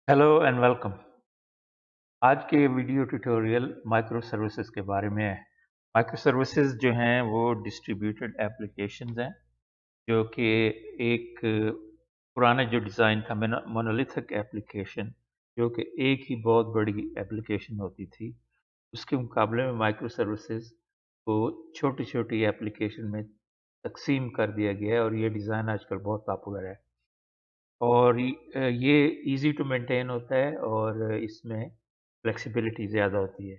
Hello and welcome. आज के video tutorial micro services के बारे में है। माइक्रो सर्विसेज जो हैं वो डिस्ट्रीब्यूटेड एप्लीकेशंस हैं जो कि एक पुराना जो डिज़ाइन था मोनोलिथिक एप्लीकेशन जो कि एक ही बहुत बड़ी एप्लीकेशन होती थी, उसके मुकाबले में माइक्रो सर्विसेज को छोटी छोटी एप्लीकेशन में तकसीम कर दिया गया है और ये डिज़ाइन आजकल बहुत पॉपुलर है। और ये इजी टू मेंटेन होता है और इसमें फ्लेक्सिबिलिटी ज़्यादा होती है।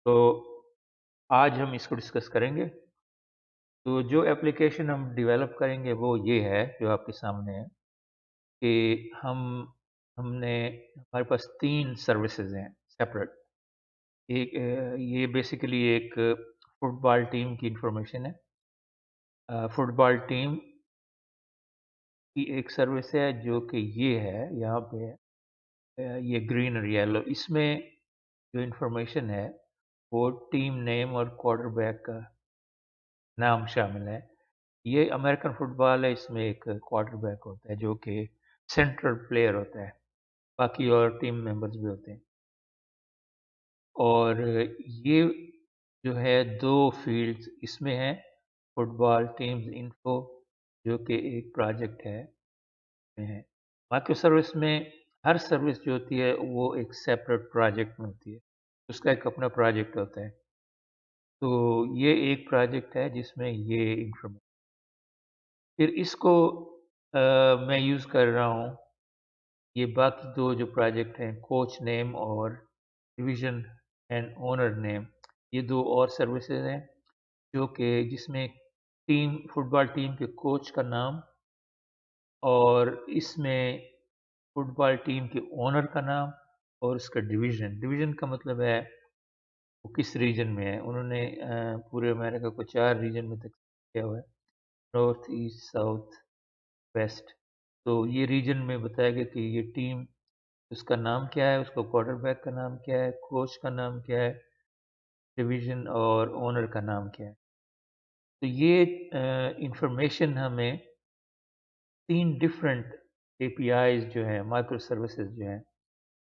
तो आज हम इसको डिस्कस करेंगे। तो जो एप्लीकेशन हम डेवलप करेंगे वो ये है जो आपके सामने है कि हमने हमारे पास 3 सर्विसेज हैं सेपरेट। एक ये बेसिकली एक फुटबॉल टीम की इंफॉर्मेशन है। फुटबॉल टीम की एक सर्विस है जो कि ये है यहाँ पे ये ग्रीन और येलो इसमें जो इन्फॉर्मेशन है वो टीम नेम और क्वार्टरबैक का नाम शामिल है। ये अमेरिकन फुटबॉल है, इसमें एक क्वार्टरबैक होता है जो कि सेंट्रल प्लेयर होता है, बाकी और टीम मेंबर्स भी होते हैं। और ये जो है 2 फील्ड्स इसमें हैं, फुटबॉल टीम्स इन्फो जो कि एक प्रोजेक्ट है में है। माइक्रो सर्विस में हर सर्विस जो होती है वो एक सेपरेट प्रोजेक्ट में होती है, उसका एक अपना प्रोजेक्ट होता है। तो ये एक प्रोजेक्ट है जिसमें ये इंफॉर्मेशन फिर इसको मैं यूज़ कर रहा हूँ। ये बाकी 2 जो प्रोजेक्ट हैं कोच नेम और डिवीज़न एंड ओनर नेम, ये 2 और सर्विसेज हैं जो कि जिसमें टीम फुटबॉल टीम के कोच का नाम और इसमें फुटबॉल टीम के ओनर का नाम और उसका डिवीज़न। डिवीज़न का मतलब है वो किस रीजन में है। उन्होंने पूरे अमेरिका को 4 रीजन में तकसीम किया हुआ है, नॉर्थ, ईस्ट, साउथ, वेस्ट। तो ये रीजन में बताया गया कि ये टीम उसका नाम क्या है, उसका क्वार्टरबैक का नाम क्या है, कोच का नाम क्या है, डिवीजन और ओनर का नाम क्या है। तो ये इंफॉर्मेशन हमें 3 डिफरेंट एपीआईज जो हैं, माइक्रो सर्विसेज जो हैं,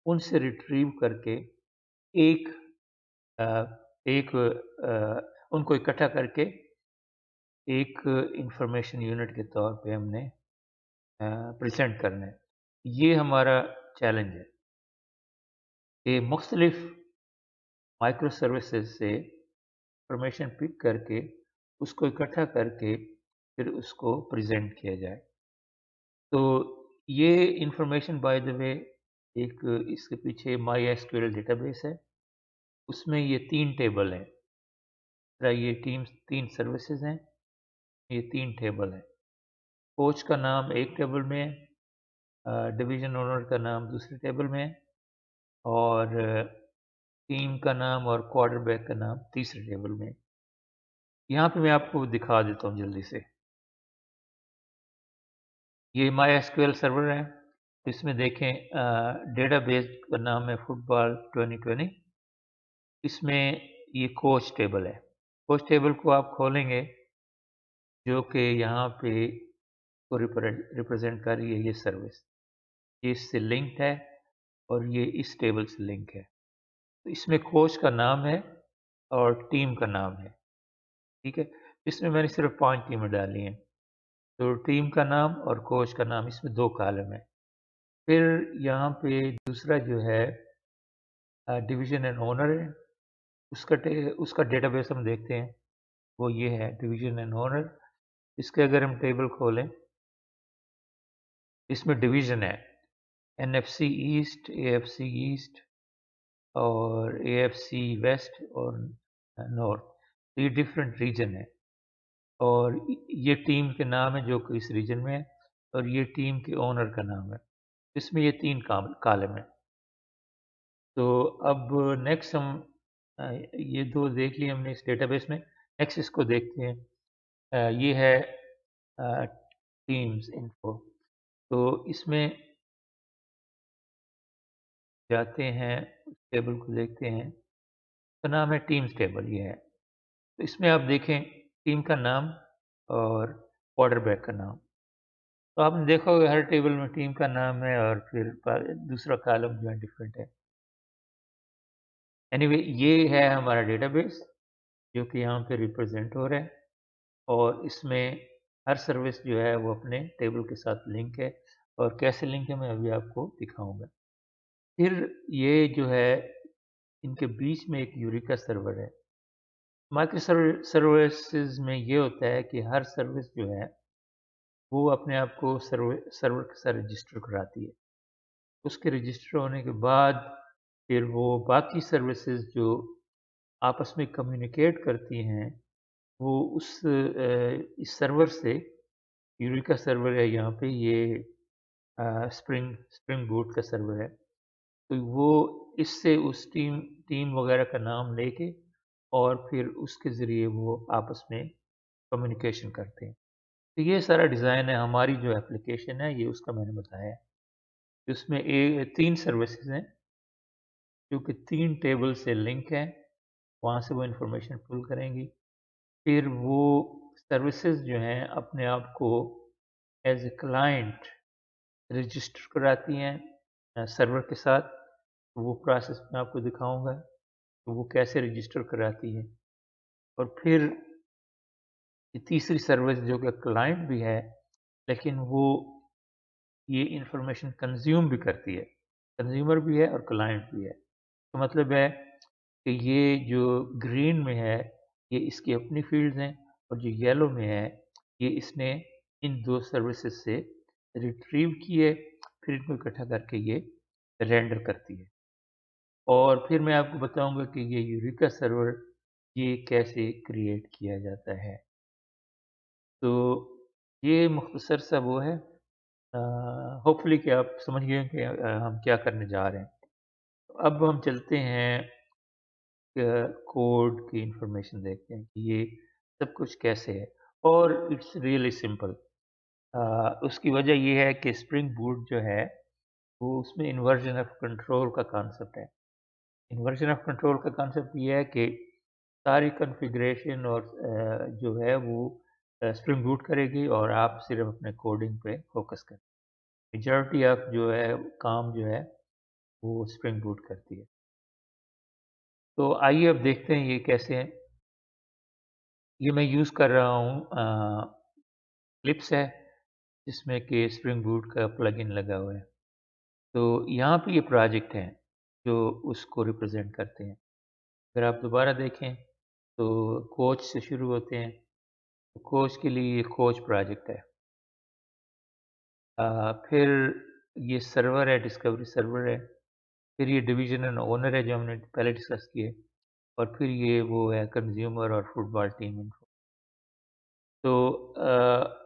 उनसे रिट्रीव करके एक अ, एक उनको इकट्ठा करके एक इंफॉर्मेशन यूनिट के तौर पे हमने प्रेजेंट करना है। ये हमारा चैलेंज है कि मुख्तलिफ माइक्रो सर्विसेज से इंफॉर्मेशन पिक करके उसको इकट्ठा करके फिर उसको प्रेजेंट किया जाए। तो ये इंफॉर्मेशन बाय द वे एक इसके पीछे माई एसक्यूएल डेटाबेस है, उसमें ये 3 टेबल हैं। ये टीम्स 3 सर्विसेज हैं, ये 3 टेबल हैं। कोच का नाम एक टेबल में है, डिवीजन ओनर का नाम दूसरे टेबल में है और टीम का नाम और क्वार्टरबैक का नाम तीसरे टेबल में है। यहाँ पे मैं आपको दिखा देता हूँ जल्दी से। ये माई एसक्यूएल सर्वर है, इसमें देखें डेटाबेस का नाम है फुटबॉल 2020। इसमें ये कोच टेबल है। कोच टेबल को आप खोलेंगे जो कि यहाँ पे को रिप्रेजेंट कर रही है ये सर्विस। ये इससे लिंक्ड है और ये इस टेबल से लिंक है। तो इसमें कोच का नाम है और टीम का नाम है, ठीक है। इसमें मैंने सिर्फ 5 टीमें डाली हैं। तो टीम का नाम और कोच का नाम इसमें 2 कॉलम है। फिर यहाँ पे दूसरा जो है डिवीजन एंड ओनर है, उसका डेटाबेस हम देखते हैं, वो ये है डिवीजन एंड ओनर। इसके अगर हम टेबल खोलें, इसमें डिवीजन है एनएफसी ईस्ट, एएफसी ईस्ट और एएफसी वेस्ट और नॉर्थ। तो ये डिफरेंट रीजन है और ये टीम के नाम है जो कि इस रीजन में है और ये टीम के ओनर का नाम है। इसमें ये 3 कॉलम है। तो अब नेक्स्ट हम ये 2 देख लिए हमने इस डेटाबेस में। नेक्स्ट इसको देखते हैं। ये है टीम्स इन्फो। तो इसमें जाते हैं, टेबल को देखते हैं, तो नाम है टीम्स टेबल, ये है। तो इसमें आप देखें टीम का नाम और क्वार्टरबैक का नाम। तो आपने देखा होगा हर टेबल में टीम का नाम है और फिर दूसरा कॉलम जो है डिफरेंट है। एनीवे ये है हमारा डेटाबेस जो कि यहाँ पे रिप्रेजेंट हो रहा है और इसमें हर सर्विस जो है वो अपने टेबल के साथ लिंक है और कैसे लिंक है मैं अभी आपको दिखाऊंगा। फिर ये जो है इनके बीच में एक यूरिका सर्वर है। माइक्रो सर्विसेज में ये होता है कि हर सर्विस जो है वो अपने आप को सर्वर के साथ रजिस्टर कराती है। उसके रजिस्टर होने के बाद फिर वो बाकी सर्विसेज जो आपस में कम्युनिकेट करती हैं वो इस सर्वर से यूरिका सर्वर है यहाँ पे ये स्प्रिंग बूट का सर्वर है तो वो इससे उस टीम वगैरह का नाम लेके और फिर उसके ज़रिए वो आपस में कम्युनिकेशन करते हैं। तो ये सारा डिज़ाइन है हमारी जो एप्लीकेशन है ये उसका मैंने बताया है। उसमें 3 सर्विसेज हैं जो कि 3 टेबल से लिंक हैं, वहाँ से वो इन्फॉर्मेशन पुल करेंगी। फिर वो सर्विसेज जो हैं अपने आप को एज ए क्लाइंट रजिस्टर कराती हैं सर्वर के साथ। वो प्रोसेस मैं आपको दिखाऊंगा तो वो कैसे रजिस्टर कराती है। और फिर ये तीसरी सर्विस जो कि क्लाइंट भी है लेकिन वो ये इंफॉर्मेशन कंज्यूम भी करती है, कंज्यूमर भी है और क्लाइंट भी है। तो मतलब है कि ये जो ग्रीन में है ये इसकी अपनी फील्ड्स हैं और जो येलो में है ये इसने इन 2 सर्विसेज से रिट्रीव किए फिर इनको इकट्ठा करके ये रेंडर करती है। और फिर मैं आपको बताऊंगा कि ये यूरिका सर्वर ये कैसे क्रिएट किया जाता है। तो ये मुख्तसर सा वो है। होपफुली कि आप समझ गए कि हम क्या करने जा रहे हैं। तो अब हम चलते हैं कोड की इंफॉर्मेशन देखते हैं कि ये सब कुछ कैसे है और इट्स रियली सिंपल। उसकी वजह ये है कि स्प्रिंग बूट जो है वो उसमें इन्वर्जन ऑफ कंट्रोल का कॉन्सेप्ट है। इन्वर्जन ऑफ कंट्रोल का कॉन्सेप्ट ये है कि सारी कॉन्फ़िगरेशन और जो है वो स्प्रिंग बूट करेगी और आप सिर्फ अपने कोडिंग पे फोकस करें। मेजॉरिटी ऑफ जो है काम जो है वो स्प्रिंग बूट करती है। तो आइए अब देखते हैं ये कैसे है। ये मैं यूज़ कर रहा हूँ क्लिप्स है जिसमें कि स्प्रिंग बूट का प्लगइन लगा हुआ है। तो यहाँ पे ये प्रोजेक्ट हैं जो उसको रिप्रेजेंट करते हैं। अगर आप दोबारा देखें तो कोच से शुरू होते हैं। तो कोच के लिए ये कोच प्रोजेक्ट है। फिर ये सर्वर है, डिस्कवरी सर्वर है। फिर ये डिवीजन एंड ओनर है जो हमने पहले डिस्कस किए। और फिर ये वो है कंज्यूमर और फुटबॉल टीम इन्फो। तो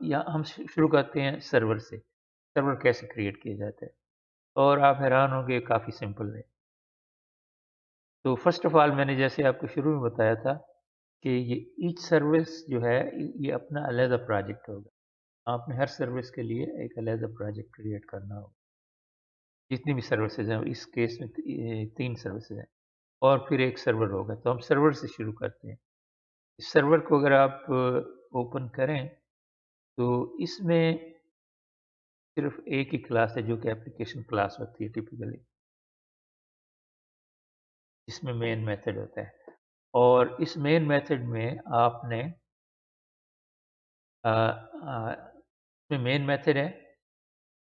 यहाँ हम शुरू करते हैं सर्वर से। सर्वर कैसे क्रिएट किया जाता है और आप हैरान होंगे काफ़ी सिंपल है। तो फर्स्ट ऑफ ऑल मैंने जैसे आपको शुरू में बताया था कि ये ईच सर्विस जो है ये अपना अलग प्रोजेक्ट होगा। आपने हर सर्विस के लिए एक अलग प्रोजेक्ट क्रिएट करना होगा। जितनी भी सर्विसेज हैं इस केस में 3 सर्विसेज हैं और फिर एक सर्वर होगा। तो हम सर्वर से शुरू करते हैं। इस सर्वर को अगर आप ओपन करें तो इसमें सिर्फ एक ही क्लास है जो कि एप्लीकेशन क्लास होती है टिपिकली, जिसमें मेन मेथड होता है। और इस मेन मेथड में आपने इसमें मेन मेथड है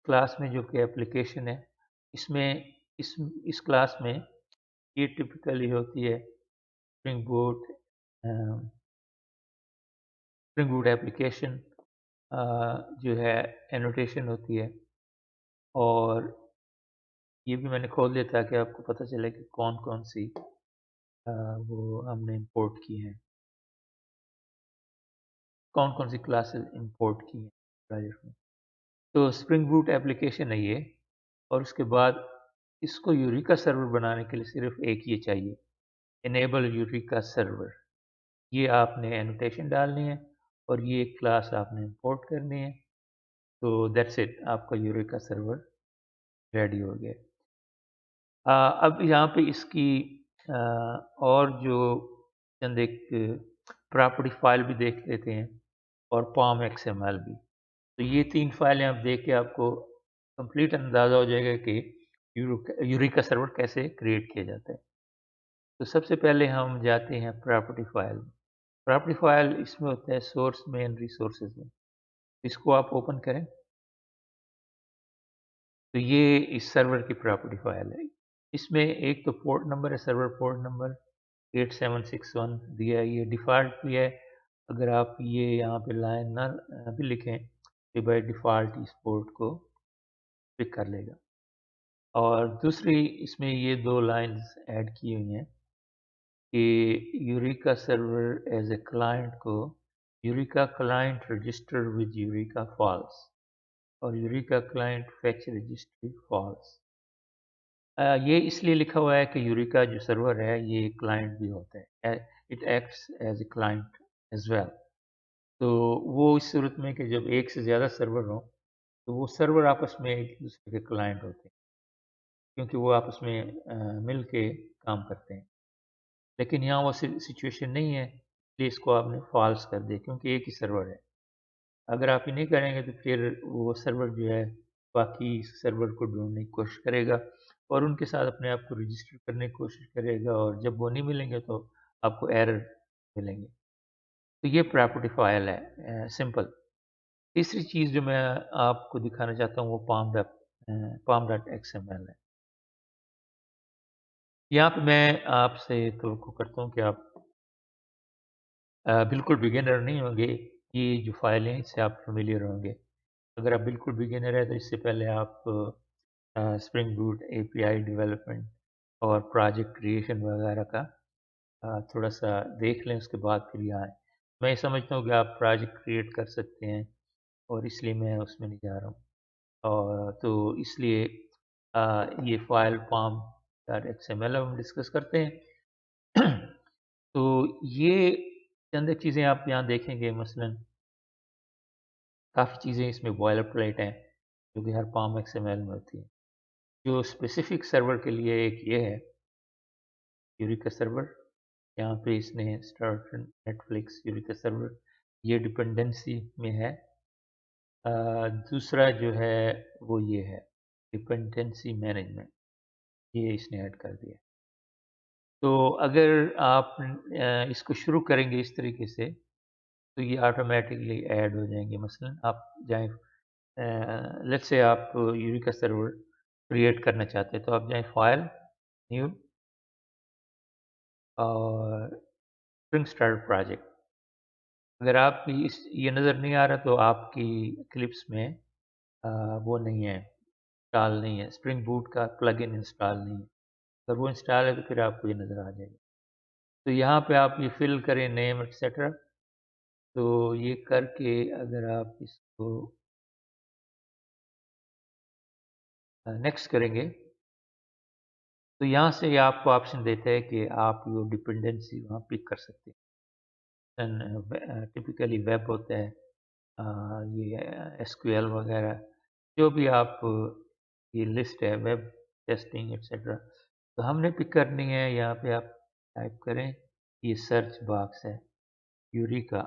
क्लास में जो कि एप्लीकेशन है। इसमें इस क्लास में ये टिपिकली होती है spring boot spring boot application जो है एनोटेशन होती है। और ये भी मैंने खोल दिया ताकि आपको पता चले कि कौन कौन सी वो हमने इंपोर्ट की हैं, कौन कौन सी क्लासेस इंपोर्ट की हैं प्रोजेक्ट में। तो स्प्रिंग बूट एप्लीकेशन है ये। और उसके बाद इसको यूरिका सर्वर बनाने के लिए सिर्फ एक ये चाहिए, इनेबल यूरिका सर्वर। ये आपने एनोटेशन डालनी है और ये क्लास आपने इंपोर्ट करनी है। तो दैट्स इट, आपका यूरिका सर्वर रेडी हो गया। अब यहाँ पे इसकी और जो चंद एक प्रॉपर्टी फाइल भी देख लेते हैं और पॉम एक्सएमएल भी। تو یہ 3 فائلیں آپ دیکھ کے آپ کو کمپلیٹ اندازہ ہو جائے گا کہ یوریکا سرور کیسے کریٹ کیا جاتا ہے۔ تو سب سے پہلے ہم جاتے ہیں پراپرٹی فائل میں۔ پراپرٹی فائل اس میں ہوتا ہے سورس مین ریسورسز میں۔ اس کو آپ اوپن کریں تو یہ اس سرور کی پراپرٹی فائل ہے۔ اس میں ایک تو پورٹ نمبر ہے، سرور پورٹ نمبر 8761 دیا ہے، یہ ڈیفالٹ بھی ہے۔ اگر آپ یہ یہاں پہ لائن نہ بھی لکھیں کہ بائی ڈیفالٹ اس پورٹ کو پک کر لے گا۔ اور دوسری اس میں یہ 2 لائنز ایڈ کی ہوئی ہیں کہ Eureka server as a client کو Eureka client register with Eureka false اور Eureka client fetch registry false. یہ اس لیے لکھا ہوا ہے کہ یوریکا جو سرور ہے یہ کلائنٹ بھی ہوتا ہے، it acts as a client as well. تو وہ اس صورت میں کہ جب ایک سے زیادہ سرور ہوں تو وہ سرور آپس میں ایک دوسرے کے کلائنٹ ہوتے ہیں، کیونکہ وہ آپس میں مل کے کام کرتے ہیں۔ لیکن یہاں وہ سچویشن نہیں ہے، اس لیے اس کو آپ نے فالس کر دیا کیونکہ ایک ہی سرور ہے۔ اگر آپ یہ نہیں کریں گے تو پھر وہ سرور جو ہے باقی سرور کو ڈھونڈنے کی کوشش کرے گا اور ان کے ساتھ اپنے آپ کو رجسٹر کرنے کی کوشش کرے گا، اور جب وہ نہیں ملیں گے تو آپ کو ایرر ملیں گے۔ تو یہ پراپرٹی فائل ہے، سمپل۔ تیسری چیز جو میں آپ کو دکھانا چاہتا ہوں وہ pom dot X M L ہے۔ یہاں پہ میں آپ سے توقع کرتا ہوں کہ آپ بالکل بگنر نہیں ہوں گے، یہ جو فائلیں ہیں اس سے آپ فیملیئر ہوں گے۔ اگر آپ بالکل بگنر ہے تو اس سے پہلے آپ اسپرنگ بوٹ اے پی آئی ڈیولپمنٹ اور پروجیکٹ کریشن وغیرہ کا تھوڑا سا دیکھ لیں، اس کے بعد پھر یہاں آئیں۔ میں یہ سمجھتا ہوں کہ آپ پروجیکٹ کریٹ کر سکتے ہیں اور اس لیے میں اس میں نہیں جا رہا ہوں، اور تو اس لیے یہ file pom dot X M L ہم ڈسکس کرتے ہیں۔ تو یہ چند چیزیں آپ یہاں دیکھیں گے، مثلاً کافی چیزیں اس میں بوائلر پلیٹ ہیں جو کہ ہر پام ایکس ایم ایل میں ہوتی ہیں۔ جو اسپیسیفک سرور کے لیے ایک یہ ہے یوریکا سرور، یہاں پہ اس نے اسٹارٹ نیٹفلکس یوریکا سرور یہ ڈپینڈنسی میں ہے۔ دوسرا جو ہے وہ یہ ہے ڈپینڈنسی مینجمنٹ، یہ اس نے ایڈ کر دیا۔ تو اگر آپ اس کو شروع کریں گے اس طریقے سے تو یہ آٹومیٹکلی ایڈ ہو جائیں گے۔ مثلا آپ جائیں لیٹ سے آپ یوریکا سرور کریٹ کرنا چاہتے ہیں تو آپ جائیں فائل نیو اور اسپرنگ اسٹارٹ پروجیکٹ۔ اگر آپ کی یہ نظر نہیں آ رہا تو آپ کی کلپس میں وہ نہیں ہے، انسٹال نہیں ہے، اسپرنگ بوٹ کا پلگ ان انسٹال نہیں ہے۔ اگر وہ انسٹال ہے تو پھر آپ کو یہ نظر آ جائے گا۔ تو یہاں پہ آپ یہ فل کریں نیم ایٹسیٹرا، تو یہ کر کے اگر آپ اس کو نیکسٹ کریں گے تو یہاں سے آپ کو آپشن دیتا ہے کہ آپ وہ ڈپینڈنسی وہاں پک کر سکتے ہیں۔ ٹپیکلی ویب ہوتا ہے، یہ ایس کیو ایل وغیرہ جو بھی آپ یہ لسٹ ہے ویب ٹیسٹنگ ایٹسیٹرا، تو ہم نے پک کرنی ہے۔ یہاں پہ آپ ٹائپ کریں، یہ سرچ باکس ہے یوریکا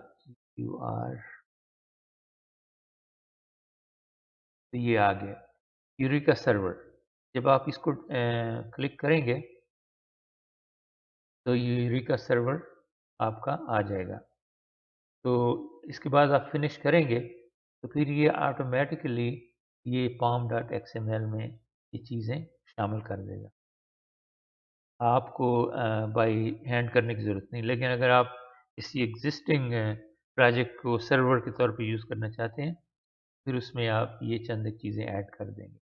یو آر، تو یہ آ گیا یوریکا سرور۔ جب آپ اس کو کلک کریں گے تو یوریکا سرور آپ کا آ جائے گا۔ تو اس کے بعد آپ فنش کریں گے تو پھر یہ آٹومیٹکلی یہ pom dot X M L میں یہ چیزیں شامل کر دے گا، آپ کو بائی ہینڈ کرنے کی ضرورت نہیں۔ لیکن اگر آپ اسی ایگزسٹنگ پروجیکٹ کو سرور کے طور پہ یوز کرنا چاہتے ہیں پھر اس میں آپ یہ چند چیزیں ایڈ کر دیں گے۔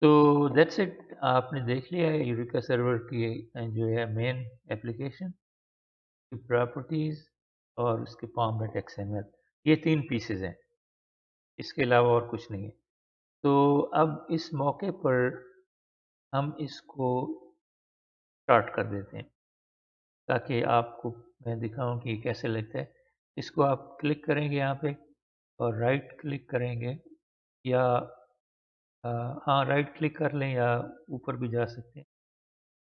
تو دیٹس اٹ، آپ نے دیکھ لیا ہے یوریکا سرور کی جو ہے مین ایپلیکیشن کی پراپرٹیز اور اس کے pom dot X M L, یہ 3 پیسز ہیں، اس کے علاوہ اور کچھ نہیں ہے۔ تو اب اس موقع پر ہم اس کو اسٹارٹ کر دیتے ہیں تاکہ آپ کو میں دکھاؤں کہ کیسے لگتا ہے۔ اس کو آپ کلک کریں گے یہاں پہ اور رائٹ کلک کریں گے، یا ہاں رائٹ کلک کر لیں یا اوپر بھی جا سکتے ہیں،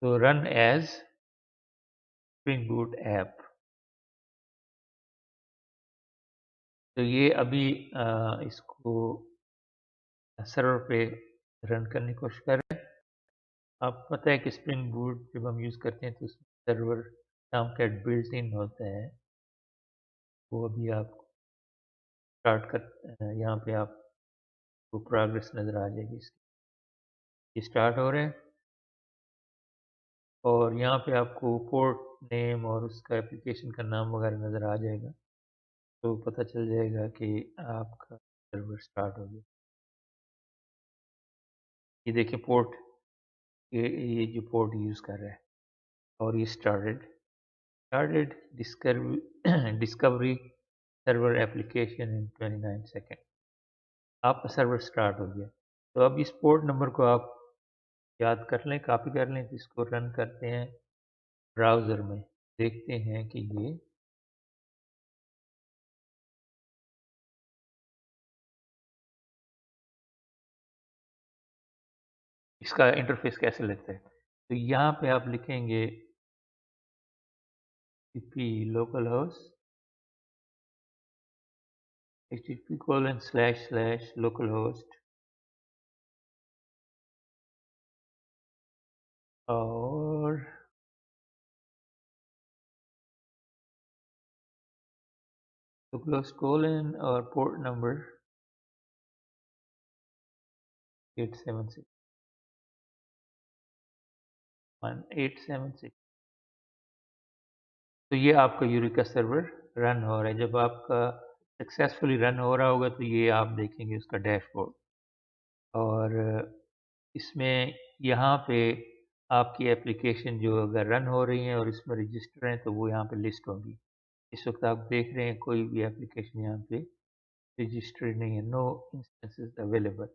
تو run as Spring Boot app, تو یہ ابھی اس کو سرور پہ رن کرنے کی کوشش کر رہے ہیں. آپ پتہ ہے کہ اسپرنگ بوٹ جب ہم یوز کرتے ہیں تو اس میں سرور ٹام کیٹ بلٹ ان ہوتا ہے. وہ ابھی آپ اسٹارٹ کر یہاں پہ آپ کو پروگریس نظر آ جائے گی اس کی. یہ اسٹارٹ ہو رہے ہیں اور یہاں پہ آپ کو پورٹ نیم اور اس کا اپلیکیشن کا نام وغیرہ نظر آ جائے گا. تو پتہ چل جائے گا کہ آپ کا سرور اسٹارٹ ہو گیا. یہ دیکھیں پورٹ، یہ جو پورٹ یوز کر رہا ہے اور یہ اسٹارٹڈ ڈسکوری سرور اپلیکیشن ان 29 سیکنڈ. آپ کا سرور اسٹارٹ ہو گیا. تو اب اس پورٹ نمبر کو آپ یاد کر لیں، کاپی کر لیں. تو اس کو رن کرتے ہیں براؤزر میں، دیکھتے ہیں کہ یہ اس کا انٹرفیس کیسے لگتا ہے. تو یہاں پہ آپ لکھیں گے pp localhost http://localhost اور localhost colon اور پورٹ نمبر 1876. تو یہ آپ کا یوریکا سرور رن ہو رہا ہے. جب آپ کا سکسیسفلی رن ہو رہا ہوگا تو یہ آپ دیکھیں گے اس کا ڈیش بورڈ. اور اس میں یہاں پہ آپ کی اپلیکیشن جو اگر رن ہو رہی ہیں اور اس میں رجسٹر ہیں تو وہ یہاں پہ لسٹ ہوگی. اس وقت آپ دیکھ رہے ہیں کوئی بھی اپلیکیشن یہاں پہ رجسٹر نہیں ہے. نو انسٹنسز اویلیبل.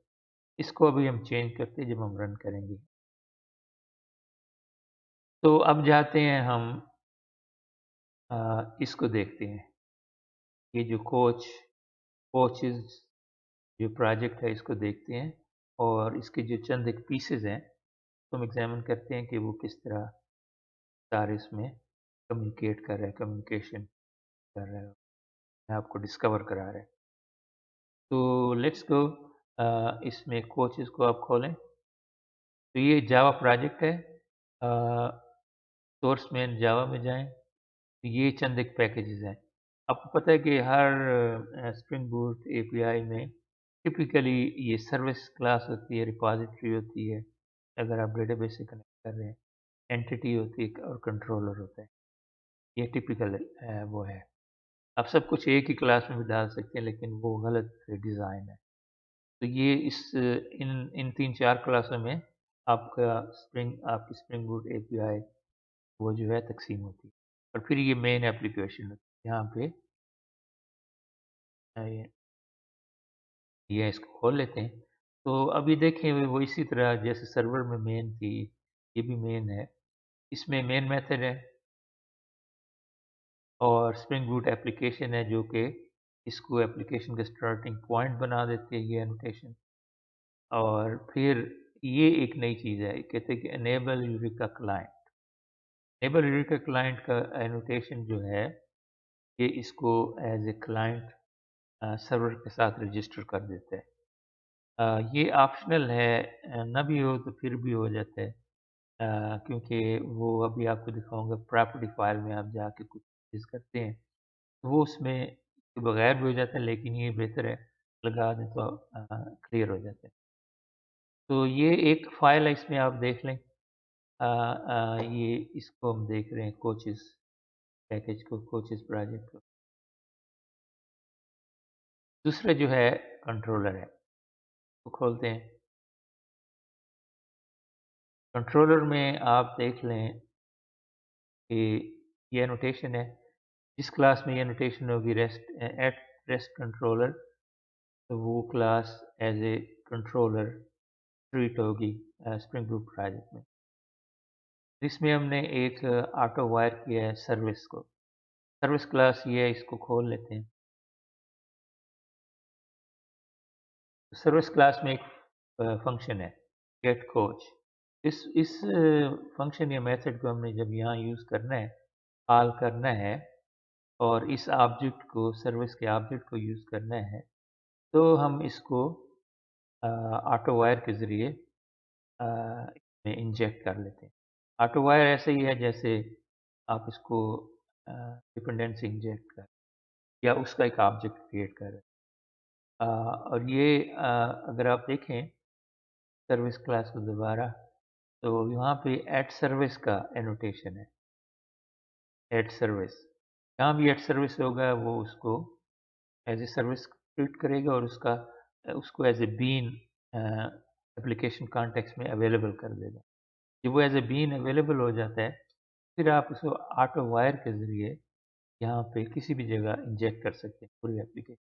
اس کو ابھی ہم چینج کرتے ہیں جب ہم رن کریں گے. تو اب جاتے ہیں ہم اس کو دیکھتے ہیں. یہ جو کوچز جو پروجیکٹ ہے اس کو دیکھتے ہیں اور اس کے جو چند ایک پیسز ہیں تو ہم ایگزامن کرتے ہیں کہ وہ کس طرح سارے اس میں کمیونیکیٹ کر رہے ہیں، کمیونیکیشن کر رہے ہیں، آپ کو ڈسکور کرا رہے ہیں. تو لیٹس گو. اس میں کوچز کو آپ کھولیں تو یہ جاوا پروجیکٹ ہے. سورس مین جاوا میں جائیں. یہ چند ایک پیکیجز ہیں. آپ کو پتہ ہے کہ ہر اسپرنگ بوٹ اے پی آئی میں ٹپیکلی یہ سروس کلاس ہوتی ہے، ریپازیٹری ہوتی ہے اگر آپ ڈیٹا بیس سے کنیکٹ کر رہے ہیں، اینٹیٹی ہوتی ہے اور کنٹرولر ہوتا ہے. یہ ٹپیکل وہ ہے. آپ سب کچھ ایک ہی کلاس میں بھی ڈال سکتے ہیں لیکن وہ غلط ڈیزائن ہے. تو یہ ان 3-4 کلاسوں میں آپ کی اسپرنگ بوٹ اے پی آئی وہ جو ہے تقسیم ہوتی ہے. اور پھر یہ مین اپلیکیشن ہوتی ہے. یہاں پہ یہ اس کو کھول لیتے ہیں. تو ابھی دیکھیں وہ اسی طرح جیسے سرور میں مین تھی، یہ بھی مین ہے. اس میں مین میتھڈ ہے اور اسپرنگ بوٹ اپلیکیشن ہے جو کہ اس کو اپلیکیشن کا اسٹارٹنگ پوائنٹ بنا دیتے ہیں یہ انوٹیشن. اور پھر یہ ایک نئی چیز ہے، کہتے ہیں کہ enable Eureka client. Enable Eureka client کا انوٹیشن جو ہے یہ اس کو ایز اے کلائنٹ سرور کے ساتھ رجسٹر کر دیتا ہے. یہ آپشنل ہے، نہ بھی ہو تو پھر بھی ہو جاتا ہے کیونکہ وہ ابھی آپ کو دکھاؤں گا. پراپرٹی فائل میں آپ جا کے کچھ چیز کرتے ہیں وہ اس میں بغیر بھی ہو جاتا ہے، لیکن یہ بہتر ہے لگا دیں تو کلیئر ہو جاتا ہے. تو یہ ایک فائل ہے، اس میں آپ دیکھ لیں. یہ اس کو ہم دیکھ رہے ہیں کوچز پیکیج کو، کوچز پروجیکٹ کو. دوسرا جو ہے کنٹرولر ہے، وہ کھولتے ہیں. کنٹرولر میں آپ دیکھ لیں کہ یہ انوٹیشن ہے. جس کلاس میں یہ انوٹیشن ہوگی ریسٹ کنٹرولر، تو وہ class as a controller treat ہوگی اسپرنگ بوٹ پروجیکٹ میں. اس میں ہم نے ایک آٹو وائر کیا ہے سروس کو. سروس کلاس یہ ہے، اس کو کھول لیتے ہیں. سروس کلاس میں ایک فنکشن ہے گیٹ کوچ. اس فنکشن یا میتھڈ کو ہم نے جب یہاں یوز کرنا ہے، کال کرنا ہے اور اس آبجیکٹ کو سروس کے آبجیکٹ کو یوز کرنا ہے تو ہم اس کو آٹو وائر کے ذریعے میں انجیکٹ کر لیتے ہیں. آٹو وائر ایسے ہی ہے جیسے آپ اس کو ڈپنڈنسی انجیکٹ کر یا اس کا ایک آبجیکٹ کریٹ کر رہے ہیں. اور یہ اگر آپ دیکھیں سروس کلاس کو دوبارہ تو یہاں پہ ایٹ سروس کا انوٹیشن ہے. ایٹ سروس جہاں بھی ایٹ سروس ہوگا وہ اس کو ایز اے سروس ٹریٹ کرے گا اور اس کو as a been application context میں اویلیبل کر دے گا. جب وہ ایز اے بین اویلیبل ہو جاتا ہے پھر آپ اس کو آٹو وائر کے ذریعے یہاں پہ کسی بھی جگہ انجیکٹ کر سکتے ہیں پوری اپلیکیشن.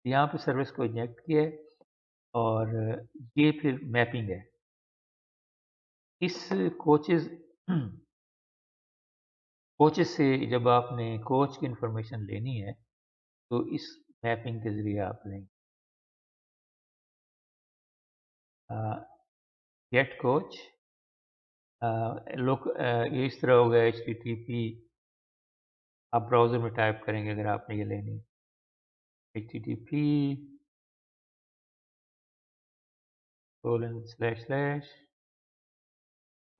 یہاں پہ سروس کو انجیکٹ کیا ہے اور یہ پھر میپنگ ہے. اس کوچز سے جب آپ نے کوچ کی انفارمیشن لینی ہے تو اس میپنگ کے ذریعے آپ لیں گے. گیٹ کوچ یہ اس طرح ہوگا HTTP آپ براؤزر میں ٹائپ کریں گے اگر آپ نے یہ لینی HTTP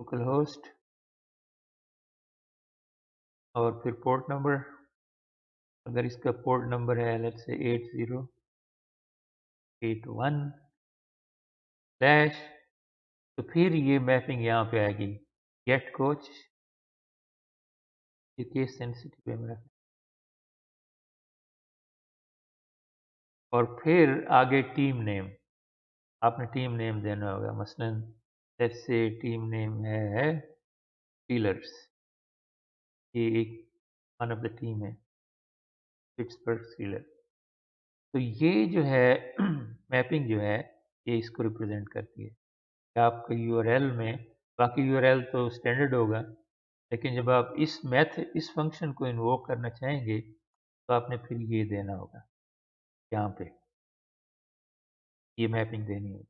لوکل ہوسٹ اور پھر پورٹ نمبر. اگر اس کا پورٹ نمبر ہے لیٹس سے 8081 تو پھر یہ میپنگ یہاں پہ آئے گی گیٹ کوچ. یہ کیس سینسٹیو ہے میرا اور پھر آگے ٹیم نیم آپ نے ٹیم نیم دینا ہوگا. مثلا لیٹس سے ٹیم نیم ہے اسٹیلرز. یہ ایک ون آف دا ٹیم ہے پٹسبرگ اسٹیلر. تو یہ جو ہے میپنگ جو ہے یہ اس کو ریپرزینٹ کرتی ہے کہ آپ کا یو آر ایل میں باقی یو آر ایل تو اسٹینڈرڈ ہوگا لیکن جب آپ اس فنکشن کو انووک کرنا چاہیں گے تو آپ نے پھر یہ دینا ہوگا. یہاں پہ یہ میپنگ دینی ہوگی.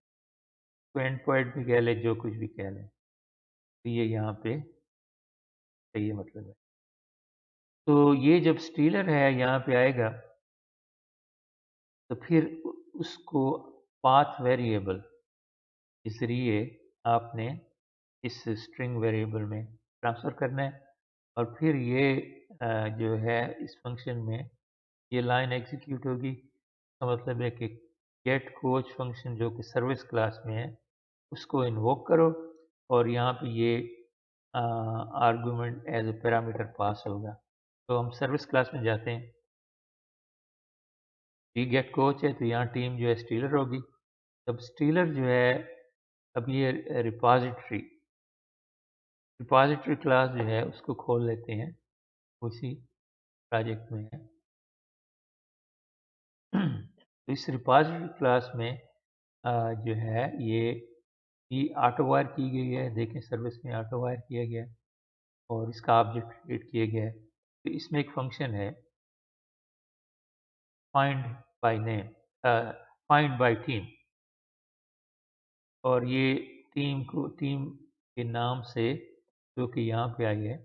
تو اینڈ پوائنٹ بھی کہہ لیں جو کچھ بھی کہہ لیں تو یہ یہاں پہ صحیح مطلب ہے. تو یہ جب اسٹیلر ہے یہاں پہ آئے گا تو پھر اس کو پاتھ ویریبل کے ذریعے آپ نے اس اسٹرنگ ویریبل میں ٹرانسفر کرنا ہے اور پھر یہ جو ہے اس فنکشن میں یہ لائن ایگزیکیوٹ ہوگی. کا مطلب ہے کہ گیٹ کوچ فنکشن جو کہ سروس کلاس میں ہے اس کو انووک کرو اور یہاں پہ یہ argument as a parameter pass ہوگا. تو ہم سروس کلاس میں جاتے ہیں. یہ گیٹ کوچ ہے تو یہاں ٹیم جو ہے اسٹیلر ہوگی. اب اسٹیلر جو ہے اب یہ ریپازیٹری کلاس جو ہے اس کو کھول لیتے ہیں اسی پروجیکٹ میں ہے. تو اس ریپازیٹری کلاس میں جو ہے یہ آٹو وائر کی گئی ہے. دیکھیں سروس میں آٹو وائر کیا گیا ہے اور اس کا آبجیکٹ کریٹ کیا گیا ہے. تو اس میں ایک فنکشن ہے فائنڈ بائی ٹیم اور یہ ٹیم کے نام سے جو کہ یہاں پہ آئی ہے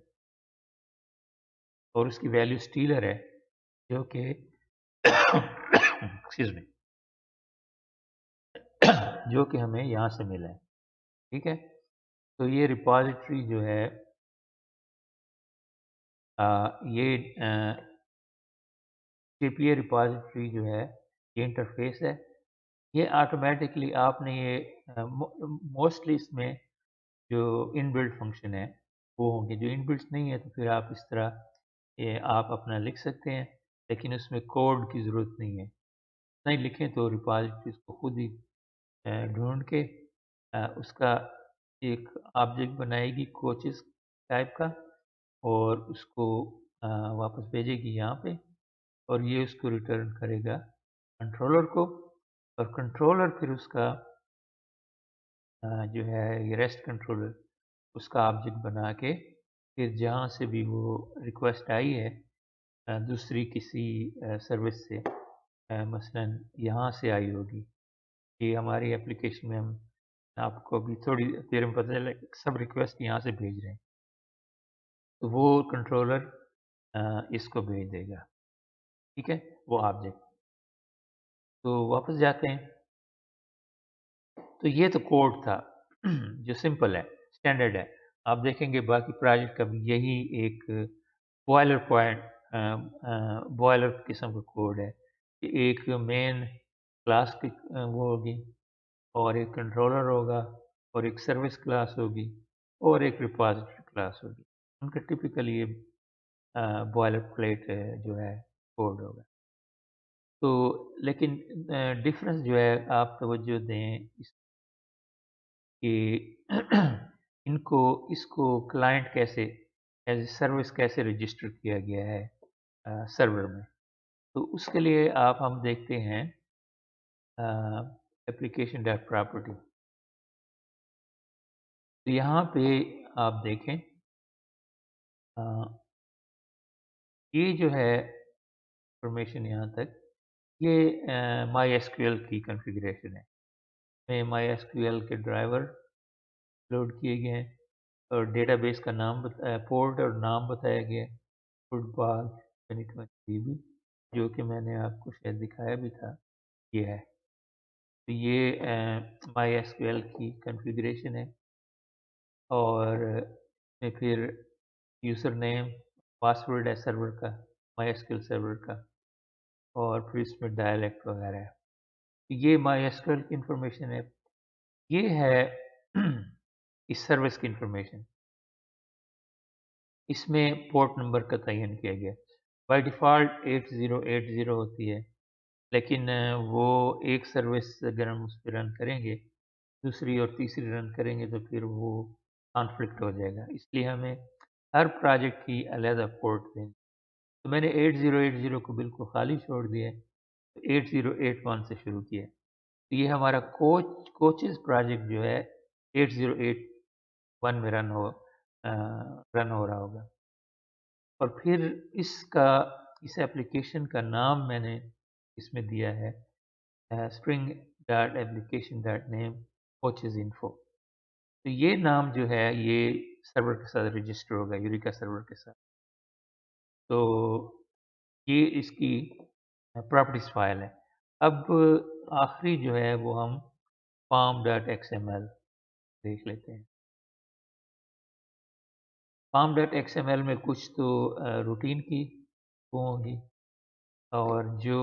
اور اس کی ویلیو اسٹیلر ہے جو کہ ایکسکیوز می جو کہ ہمیں یہاں سے ملا ہے. ٹھیک ہے. تو یہ ریپازیٹری جو ہے یہ CPA ریپازیٹری جو ہے یہ انٹرفیس ہے. یہ آٹومیٹکلی آپ نے یہ موسٹلی اس میں جو ان بلڈ فنکشن ہے وہ ہوں گے. جو ان بلڈ نہیں ہے تو پھر آپ اس طرح یہ آپ اپنا لکھ سکتے ہیں لیکن اس میں کوڈ کی ضرورت نہیں ہے. نہیں لکھیں تو ریپازیٹریز کو خود ہی ڈھونڈ کے اس کا ایک آبجیکٹ بنائے گی کوچز ٹائپ کا اور اس کو واپس بھیجے گی یہاں پہ اور یہ اس کو ریٹرن کرے گا کنٹرولر کو اور کنٹرولر پھر اس کا جو ہے یہ ریسٹ کنٹرولر اس کا آبجیکٹ بنا کے پھر جہاں سے بھی وہ ریکویسٹ آئی ہے دوسری کسی سروس سے مثلا یہاں سے آئی ہوگی کہ ہماری اپلیکیشن میں ہم آپ کو بھی تھوڑی دیر میں پتہ چلا سب ریکویسٹ یہاں سے بھیج رہے ہیں تو وہ کنٹرولر اس کو بھیج دے گا. ٹھیک ہے، وہ آبجیکٹ. تو واپس جاتے ہیں. تو یہ تو کوڈ تھا جو سمپل ہے، اسٹینڈرڈ ہے. آپ دیکھیں گے باقی پروجیکٹ کا بھی یہی ایک بوائلر پوائنٹ بوائلر قسم کا کوڈ ہے کہ ایک مین کلاس کی وہ ہوگی، اور ایک کنٹرولر ہوگا، اور ایک سروس کلاس ہوگی، اور ایک ریپازیٹری کلاس ہوگی. ان کا ٹپیکل یہ بوائلر پلیٹ جو ہے کوڈ ہوگا. تو لیکن ڈفرنس جو ہے آپ توجہ دیں اس کہ اس کو کلائنٹ کیسے ایز اے سروس کیسے رجسٹر کیا گیا ہے سرور میں. تو اس کے لیے ہم دیکھتے ہیں اپلیکیشن ڈاٹ پراپرٹی. تو یہاں پہ آپ دیکھیں یہ جو ہے انفارمیشن یہاں تک یہ مائی ایس کیو ایل کی کنفیگریشن ہے. میں مائی ایس کیو ایل کے ڈرائیور لوڈ کیے گئے ہیں، اور ڈیٹا بیس کا نام پورٹ اور نام بتایا گیا ہے فٹ بال 2020 جو کہ میں نے آپ کو شاید دکھایا بھی تھا. یہ ہے، تو یہ مائی ایس کیو ایل کی کنفیگریشن ہے. اور میں پھر یوزر نیم پاسورڈ ہے سرور کا، مائی ایس کیو ایل سرور کا، اور پھر اس میں ڈائلیکٹ وغیرہ ہے. یہ مائی ایس کیو ایل کی انفارمیشن ہے. یہ ہے اس سروس کی انفارمیشن. اس میں پورٹ نمبر کا تعین کیا گیا. بائی ڈیفالٹ 8080 ہوتی ہے، لیکن وہ ایک سروس اگر ہم اس پہ رن کریں گے، دوسری اور تیسری رن کریں گے تو پھر وہ کانفلکٹ ہو جائے گا. اس لیے ہمیں ہر پروجیکٹ کی علیحدہ پورٹ دیں. تو میں نے 8080 کو بالکل خالی چھوڑ دیا ہے، 8081 سے شروع کیا. تو یہ ہمارا کوچز پروجیکٹ جو ہے 8081 میں رن ہو رہا ہوگا. اور پھر اس ایپلیکیشن کا نام میں نے اس میں دیا ہے spring dot application dot name coaches info. تو یہ نام جو ہے یہ سرور کے ساتھ رجسٹر ہوگا، یوریکا سرور کے ساتھ. تو یہ اس کی پراپرٹیز فائل ہے. اب آخری جو ہے وہ ہم form dot X M L دیکھ لیتے ہیں. Form dot X M L میں کچھ تو روٹین کی وہ ہوگی، اور جو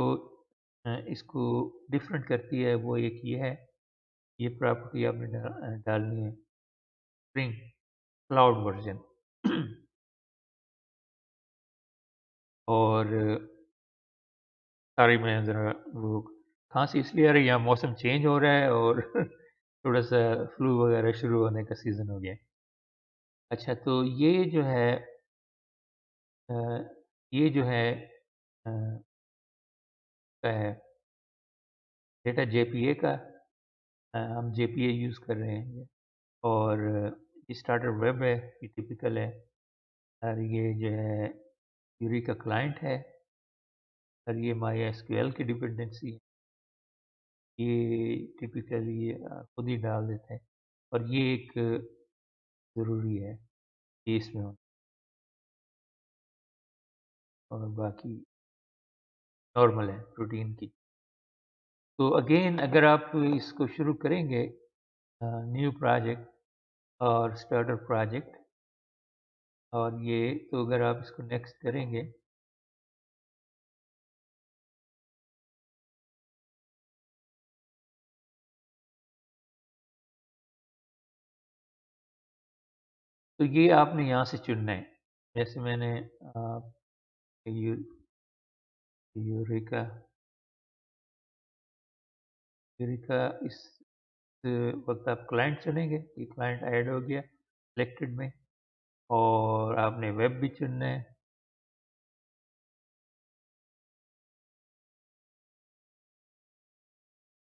اس کو ڈفرینٹ کرتی ہے وہ ایک یہ ہے، یہ پراپرٹی آپ نے ڈالنی ہے اسپرنگ کلاؤڈ ورژن. اور ساری میں ذرا وہ کھانسی اس لیے آ رہی ہے، یہاں موسم چینج ہو رہا ہے اور تھوڑا سا فلو وغیرہ شروع ہونے کا سیزن ہو گیا. اچھا، تو یہ جو ہے ڈیٹا جے پی اے کا ہم جے پی اے یوز کر رہے ہیں. اور اسٹارٹر ویب ہے، یہ ٹپیکل ہے. اور یہ جو ہے یوری کا کلائنٹ ہے، اور یہ مائی ایس کیو ایل کی ڈپینڈنسی ہے. یہ ٹپیکلی یہ خود ہی ڈال دیتے ہیں، اور یہ ایک ضروری ہے کہ اس میں ہو. اور باقی نارمل ہے روٹین کی. تو اگین اگر آپ اس کو شروع کریں گے نیو پروجیکٹ اور اسٹارٹر پروجیکٹ، اور یہ تو اگر آپ اس کو نیکسٹ کریں گے تو یہ آپ نے یہاں سے چننا ہے. جیسے میں نے یوریکا اس وقت آپ کلائنٹ چنیں گے، یہ کلائنٹ ایڈ ہو گیا سلیکٹڈ میں. اور آپ نے ویب بھی چننا ہے.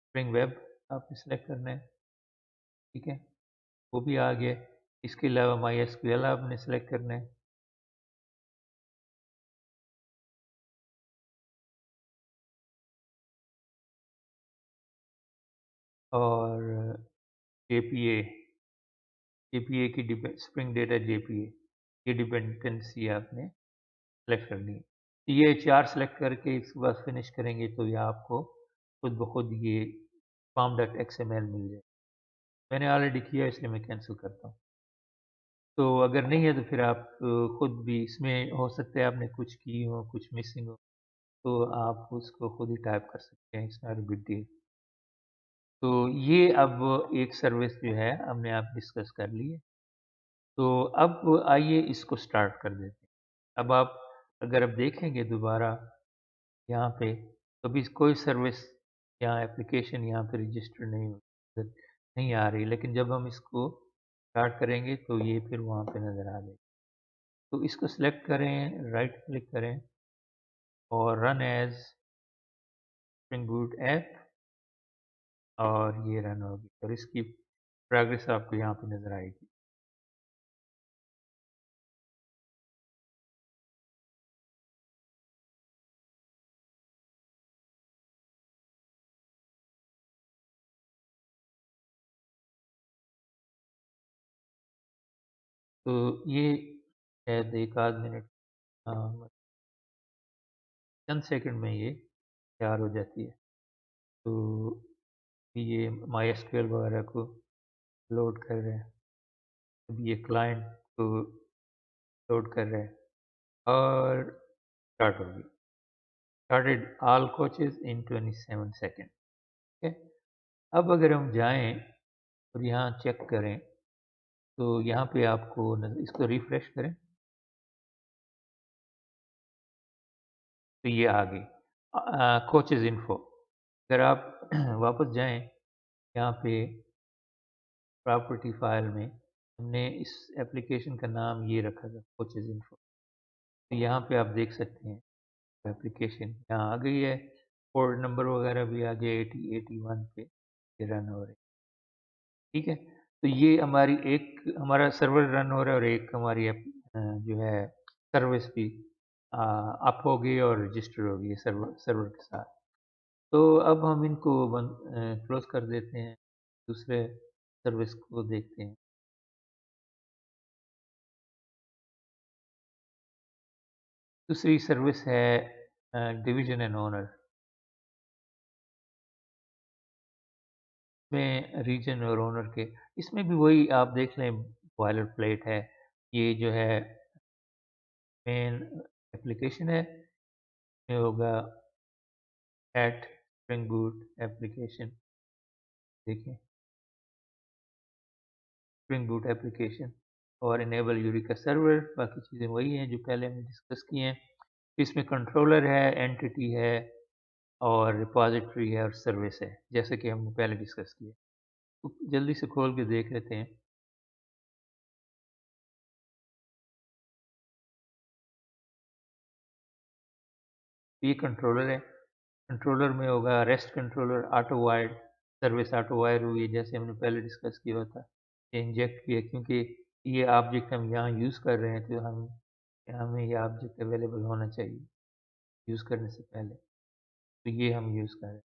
اسپرنگ ویب آپ نے سلیکٹ کرنا ہے. ٹھیک ہے، وہ بھی آ گیا. اس کے علاوہ مائی ایس کیو ایل آپ نے سلیکٹ کرنا ہے. اور جے پی اے کی اسپرنگ ڈیٹا جے پی اے، یہ ڈپینڈنسی آپ نے सेलेक्ट करनी है। ये 4 सेलेक्ट करके इसके बाद फिनिश करेंगे तो ये आपको खुद ब खुद ये form.xml मिल जाए। मैंने ऑलरेडी किया इसलिए मैं कैंसिल करता हूँ। तो अगर नहीं है तो फिर आप खुद भी इसमें हो सकता है आपने कुछ की हो, कुछ मिसिंग हो, तो आप उसको खुद ही टाइप कर सकते हैं, it's not a big deal. तो ये अब एक सर्विस जो है हमने आप डिस्कस कर ली है। तो अब आइए इसको स्टार्ट कर देते हैं। अब आप अगर आप देखेंगे दोबारा यहाँ पे कभी कोई सर्विस या एप्लीकेशन यहाँ पे रजिस्टर नहीं आ रही, लेकिन जब हम इसको स्टार्ट करेंगे तो ये फिर वहाँ पे नज़र आ जाएगी। तो इसको सिलेक्ट करें, राइट क्लिक करें और run as Spring Boot app, और ये रन होगी और इसकी प्रोग्रेस आपको यहाँ पे नज़र आएगी। तो ये शायद एक आध मिनट, चंद सेकंड में ये तैयार हो जाती है। तो ये माई एसक्यूएल वगैरह को लोड कर रहे हैं, अब ये क्लाइंट को लोड कर रहे हैं और स्टार्ट होगी। स्टार्टेड ऑल कोचेज इन 27 सेकेंड। ठीक है, अब अगर हम जाएं और यहाँ चेक करें तो यहाँ पे आपको इसको रिफ्रेश करें तो ये आ गई कोचेज इन्फो। अगर आप वापस जाएं यहाँ पे प्रॉपर्टी फाइल में, हमने इस एप्लीकेशन का नाम ये रखा था कोचेज इन्फो। तो यहाँ पे आप देख सकते हैं एप्लीकेशन यहाँ आ गई है, पोर्ट नंबर वगैरह भी आ गया 8081 पे ये रन हो रही है। ठीक है, तो ये हमारी एक हमारा सर्वर रन हो रहा है और एक हमारी जो है सर्विस भी अप हो गई और रजिस्टर हो गई सर्वर के साथ। तो अब हम इनको बंद क्लोज कर देते हैं, दूसरे सर्विस को देखते हैं। दूसरी सर्विस है डिवीजन एंड ओनर में, रीजन और ओनर के इसमें भी वही आप देख लें, बॉयलर प्लेट है। ये जो है मेन एप्लीकेशन है, ये होगा एट स्प्रिंग बूट एप्लीकेशन। देखें स्प्रिंग बूट एप्लीकेशन और इनेबल यूरिका सर्वर, बाकी चीज़ें वही हैं जो पहले हमने डिस्कस की हैं। इसमें कंट्रोलर है, एंटिटी है और रिपॉजिटरी है और सर्विस है, जैसे कि हमने पहले डिस्कस किया। तो जल्दी से खोल के देख लेते हैं। ये कंट्रोलर है, कंट्रोलर में होगा rest controller, auto wired service, auto wire हुई जैसे हमने पहले डिस्कस किया था। ये इंजेक्ट किया क्योंकि ये ऑब्जेक्ट हम यहाँ यूज़ कर रहे हैं, तो हमें ये ऑब्जेक्ट अवेलेबल होना चाहिए यूज़ करने से पहले, तो ये हम यूज़ कर रहे हैं।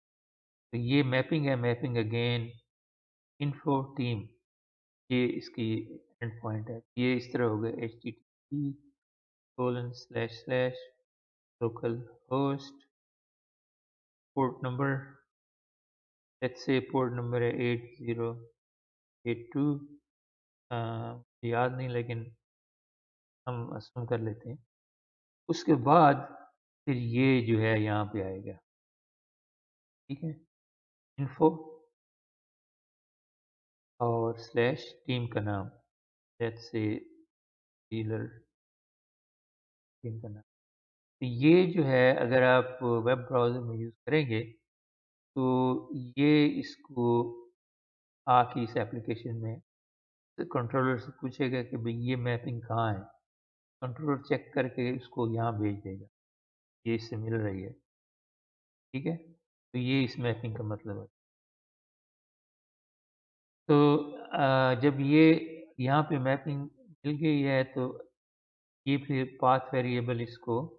तो ये मैपिंग है, मैपिंग अगेन इन्फो टीम, ये इसकी एंड पॉइंट है। ये इस तरह होगा http:// local host port number, let's say port number है 8082, याद नहीं लेकिन हम असम कर लेते हैं। उसके बाद फिर ये जो है यहाँ पे आएगा। ठीक है, इन्फो और स्लैश टीम का नाम, लेट्स से डीलर टीम का नाम। तो ये जो है अगर आप वेब ब्राउज़र में यूज़ करेंगे तो ये इसको आके इस एप्लीकेशन में कंट्रोलर से पूछेगा कि भाई ये मैपिंग कहाँ है, कंट्रोलर चेक करके उसको यहाँ भेज देगा, ये इससे मिल रही है। ठीक है, तो ये इस मैपिंग का मतलब है। तो जब ये यहाँ पे मैपिंग मिल गई है तो ये फिर पाथ वेरिएबल इसको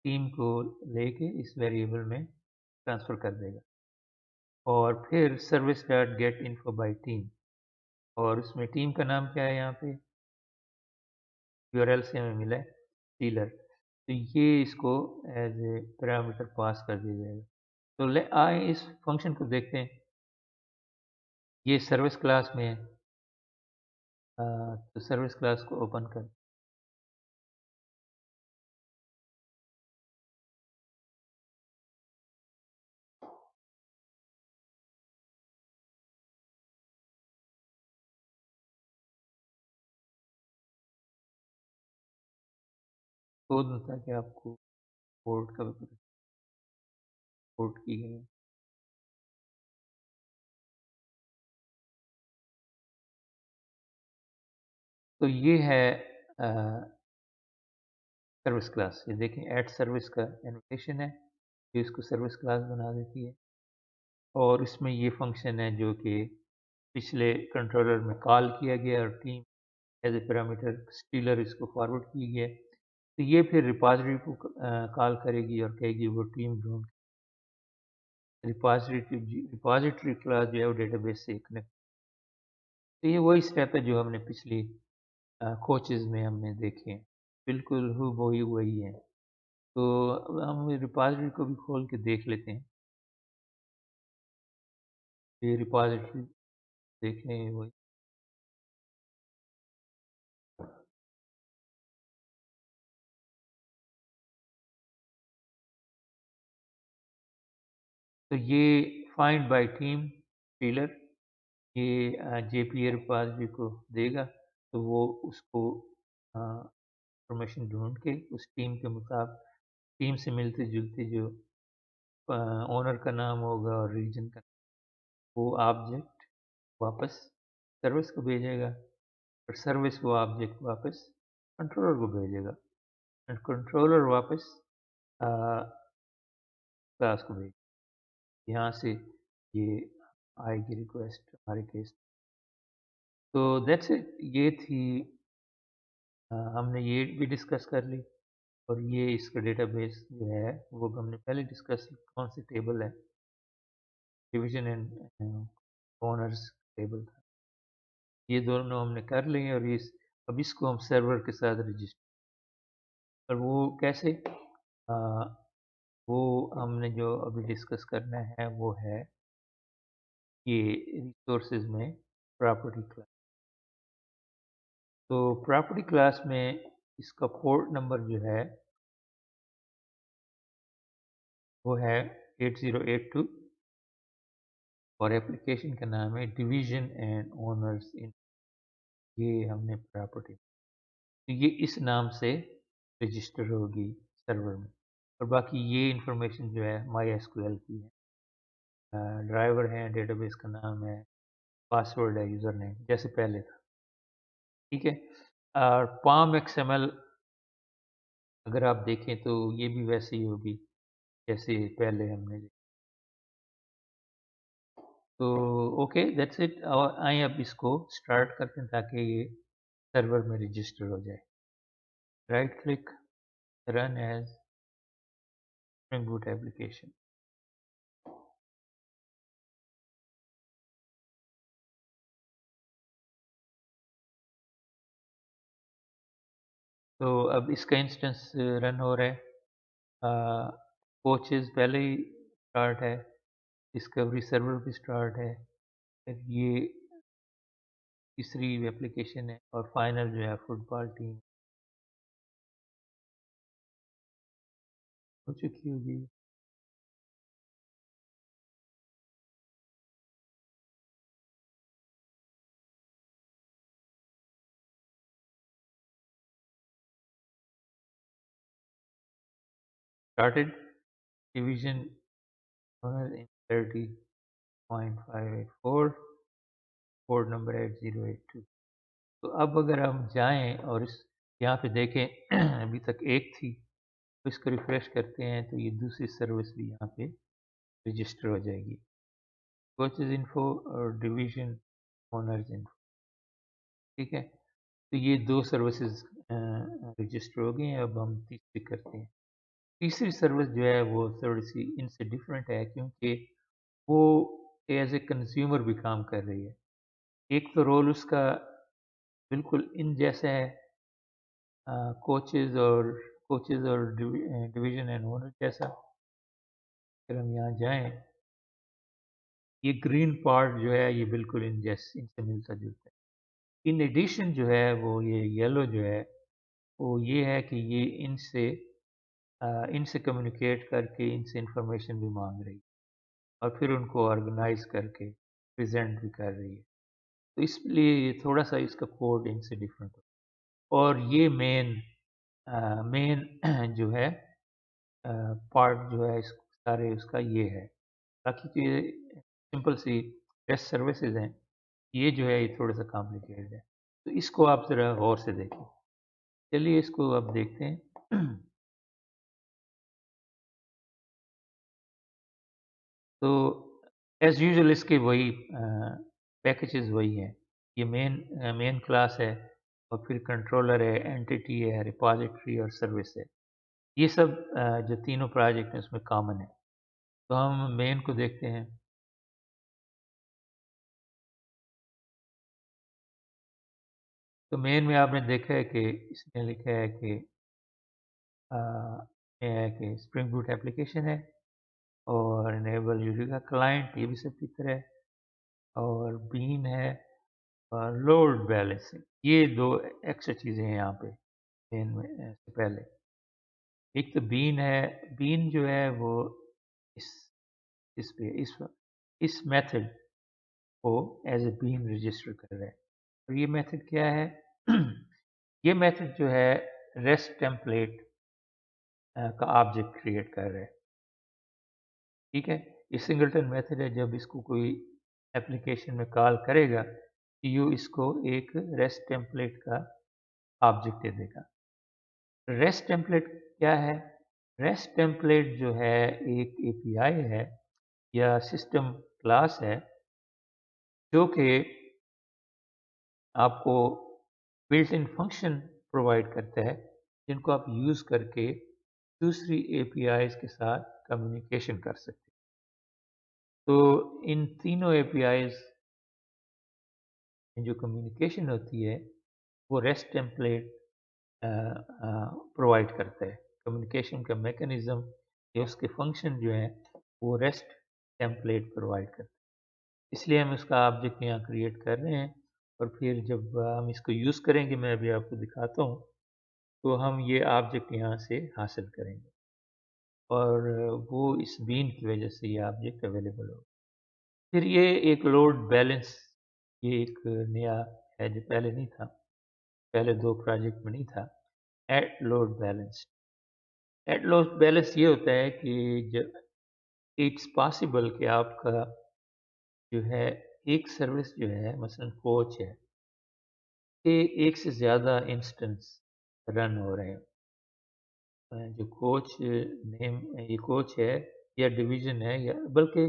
टीम को लेके इस वेरिएबल में ट्रांसफ़र कर देगा और फिर service dot gate info by team, और उसमें टीम का नाम क्या है यहाँ पे यूआरएल से हमें मिला है डीलर। तो تو یہ اس کو ایز اے پیرامیٹر پاس کر دیا جائے گا. تو آئیں اس فنکشن کو دیکھتے ہیں. یہ سروس کلاس میں ہے. تو سروس کلاس کو اوپن کر کوڈ ہوتا ہے کہ آپ کو پورٹ کا پورٹ کی گئی. تو یہ ہے سروس کلاس. یہ دیکھیں ایٹ سروس کا انویٹیشن ہے جو اس کو سروس کلاس بنا دیتی ہے. اور اس میں یہ فنکشن ہے جو کہ پچھلے کنٹرولر میں کال کیا گیا اور team as a parameter stellar اس کو فارورڈ کی گیا. تو یہ پھر ریپازیٹری کو کال کرے گی اور کہے گی وہ ٹیم ڈھونڈ. ریپازیٹری کلاس جو ہے وہ ڈیٹا بیس سے کنیکٹ. تو یہ وہی اسٹیپ ہے جو ہم نے پچھلی کوچز میں ہم نے دیکھے ہیں. بالکل وہی ہے. تو اب ہم ریپازیٹری کو بھی کھول کے دیکھ لیتے ہیں. یہ ریپازیٹری دیکھنے وہی. تو یہ فائنڈ بائی ٹیم ٹیلر یہ جے پی اے ریپازیٹری کو دے گا. تو وہ اس کو انفارمیشن ڈھونڈ کے اس ٹیم کے مطابق ٹیم سے ملتے جلتے جو اونر کا نام ہوگا اور ریجن کا وہ آبجیکٹ واپس سروس کو بھیجے گا اور سروس وہ آبجیکٹ واپس کنٹرولر کو بھیجے گا اور کنٹرولر واپس کلاس کو بھیجے گا. یہاں سے یہ آئے گی ریکویسٹ ہمارے کیس. تو دیٹس اٹ. یہ تھی ہم نے یہ بھی ڈسکس کر لی. اور یہ اس کا ڈیٹا بیس جو ہے وہ ہم نے پہلے ڈسکس کون سی ٹیبل ہے. ڈویژن اینڈ اونرز ٹیبل تھا. یہ دونوں ہم نے کر لیے اور اب اس کو ہم سرور کے ساتھ رجسٹر. اور وہ کیسے وہ ہم نے جو ابھی ڈسکس کرنا ہے وہ ہے یہ ریسورسز میں پراپرٹی کلاس. تو پراپرٹی کلاس میں اس کا پورٹ نمبر جو ہے وہ ہے 8082 اور اپلیکیشن کا نام ہے ڈویژن اینڈ اونرز. یہ ہم نے پراپرٹی تو یہ اس نام سے رجسٹر ہوگی سرور میں. اور باقی یہ انفارمیشن جو ہے مائی ایس کیو ایل کی ہے. ڈرائیور ہیں, ڈیٹا بیس کا نام ہے, پاسورڈ ہے, یوزر نیم جیسے پہلے تھا. ٹھیک ہے. اور پام ایکس ایم ایل اگر آپ دیکھیں تو یہ بھی ویسے ہی ہوگی جیسے پہلے ہم نے. تو اوکے دیٹس اٹ. آئیں اب اس کو اسٹارٹ کرتے ہیں تاکہ یہ سرور میں رجسٹر ہو جائے. Right click, run as Spring Boot application. تو اب اس کا انسٹنس رن ہو رہا ہے. کوچز پہلے ہی اسٹارٹ ہے, ڈسکوری سرور بھی اسٹارٹ ہے, پھر یہ تیسری ایپلیکیشن ہے اور فائنل جو ہے فٹ بال ٹیم ہو چکی ہوگی. Started division 30.584 code number 8082. تو اب اگر ہم جائیں اور یہاں پہ دیکھیں ابھی تک ایک تھی تو اس کو ریفریش کرتے ہیں تو یہ دوسری سروس بھی یہاں پہ رجسٹر ہو جائے گی. کوچز انفو اور ڈویژن اونرز انفو. ٹھیک ہے. تو یہ دو سروسز رجسٹر ہو گئی ہیں. اب ہم تیسری کرتے ہیں. تیسری سروس جو ہے وہ تھوڑی سی ان سے ڈفرینٹ ہے کیونکہ وہ ایز اے کنزیومر بھی کام کر رہی ہے. ایک تو رول اس کا بالکل ان جیسا ہے کوچز اور कोचेज और डिवीजन एंड ओनर जैसा। अगर हम यहाँ जाएं, ये ग्रीन पार्ट जो है ये बिल्कुल इनसे मिलता जुलता है। इन एडिशन जो है वो ये येलो जो है वो ये है कि ये इनसे कम्युनिकेट करके इनसे इंफॉर्मेशन भी मांग रही है और फिर उनको ऑर्गेनाइज करके प्रेजेंट भी कर रही है। तो इसलिए ये थोड़ा सा इसका कोड इनसे डिफरेंट है। और ये मेन जो है पार्ट जो है इस सारे उसका ये है। बाकी तो ये सिंपल सी टेस्ट सर्विसेज हैं, ये जो है ये थोड़ा सा कॉम्प्लिकेटेड है। तो इसको आप ज़रा गौर से देखें। चलिए इसको अब देखते हैं। तो एज यूजुअल इसके वही पैकेजेस वही हैं। ये मेन क्लास है और फिर कंट्रोलर है, एंटिटी है, रिपॉजिटरी और सर्विस है। ये सब जो तीनों प्रोजेक्ट हैं उसमें कॉमन है। तो हम मेन को देखते हैं। तो मेन में आपने देखा है कि इसमें लिखा है कि स्प्रिंग बूट एप्लीकेशन है और इनेबल यूरिका क्लाइंट, ये भी सब की तरह है। और बीन है और लोड बैलेंसिंग, ये दो एक्स्ट्रा चीज़ें हैं यहाँ पे मेन में से पहले। एक तो बीन है, बीन जो है वो इस इस पे इस मेथड को एज ए बीन रजिस्टर कर रहा है। और ये मेथड क्या है? ये मेथड जो है रेस्ट टेम्पलेट का ऑब्जेक्ट क्रिएट कर रहा है। ठीक है, ये सिंगलटन मेथड है। जब इसको कोई एप्लीकेशन में कॉल करेगा तो यू इसको एक रेस्ट टेम्पलेट का ऑब्जेक्ट दे देगा। रेस्ट टेम्पलेट क्या है? रेस्ट टेम्पलेट जो है एक एपीआई है या सिस्टम क्लास है जो कि आपको बिल्ट इन फंक्शन प्रोवाइड करता है जिनको आप यूज़ करके दूसरी एपीआईज के साथ कम्युनिकेशन कर सकते हैं। तो इन तीनों एपीआईज में जो कम्युनिकेशन होती है वो रेस्ट टेम्पलेट प्रोवाइड करता है। कम्युनिकेशन का मैकेनिज्म या उसके फंक्शन जो है वो रेस्ट टेम्पलेट प्रोवाइड करता है। इसलिए हम इसका ऑब्जेक्ट यहाँ क्रिएट कर रहे हैं और फिर जब हम इसको यूज़ करेंगे, मैं अभी आपको दिखाता हूँ, तो हम ये ऑब्जेक्ट यहाँ से हासिल करेंगे और वो इस बीन की वजह से ये ऑब्जेक्ट अवेलेबल होगा। फिर ये एक लोड बैलेंस, ये एक नया है जो पहले नहीं था, पहले दो प्रोजेक्ट में नहीं था। At load balance, at load balance ये होता है कि जब इट्स पॉसिबल कि आपका जो है एक सर्विस जो है मसलन कोच है कि एक से ज़्यादा इंस्टेंस रन हो रहे हैं। जो कोच नेम ये कोच है या डिवीज़न है, या बल्कि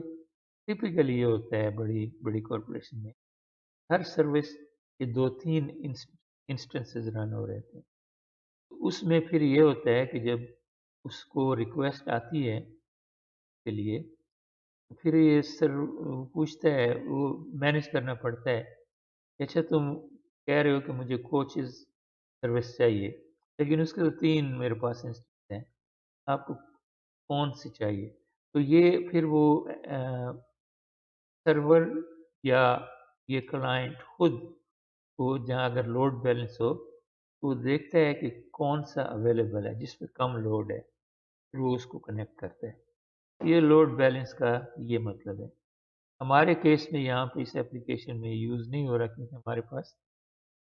टिपिकली ये होता है बड़ी बड़ी कॉरपोरेशन में, हर सर्विस के 2-3 इंस्टेंसेस रन हो रहे थे। तो उसमें फिर ये होता है कि जब उसको रिक्वेस्ट आती है के लिए, तो फिर ये सर पूछता है, वो मैनेज करना पड़ता है। अच्छा, तुम कह रहे हो कि मुझे कोचेज़ सर्विस चाहिए, लेकिन उसके तो 3 मेरे पास इंस्टेंस हैं, आपको कौन-सी चाहिए? तो ये फिर वो सर्वर या ये क्लाइंट खुद को जहाँ अगर लोड बैलेंस हो, तो वो देखता है कि कौन-सा अवेलेबल है, जिस पे कम लोड है, फिर वो उसको कनेक्ट करता है। ये लोड बैलेंस का ये मतलब है। हमारे केस में यहाँ पे इस एप्लीकेशन में यूज़ नहीं हो रहा क्योंकि हमारे पास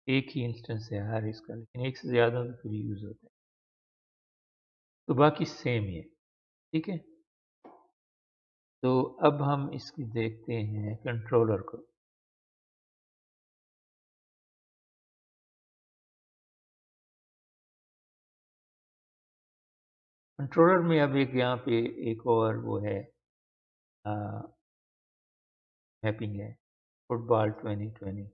एक ही इंस्टेंस है हर इसका, लेकिन एक से ज़्यादा तो फिर यूज़ होता है। तो बाकी सेम ही है, ठीक है। तो अब हम इसकी देखते हैं कंट्रोलर को। कंट्रोलर में अब एक यहाँ पे एक और वो है मैपिंग है, फुटबॉल 2020।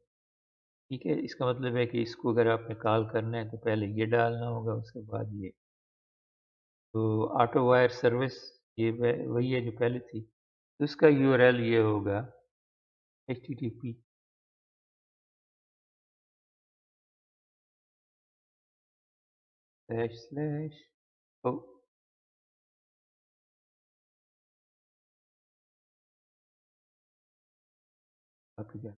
ठीक है, इसका मतलब है कि इसको अगर आपने कॉल करना है तो पहले ये डालना होगा, उसके बाद ये। तो ऑटो वायर सर्विस ये वही है जो पहले थी। तो इसका यूआरएल ये होगा http // तो आपकी क्या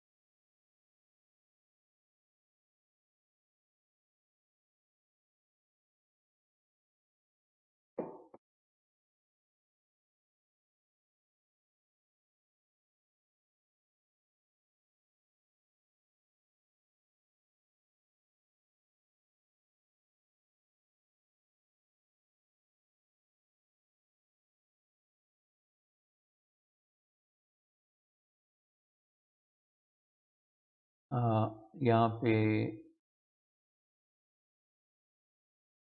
यहाँ पे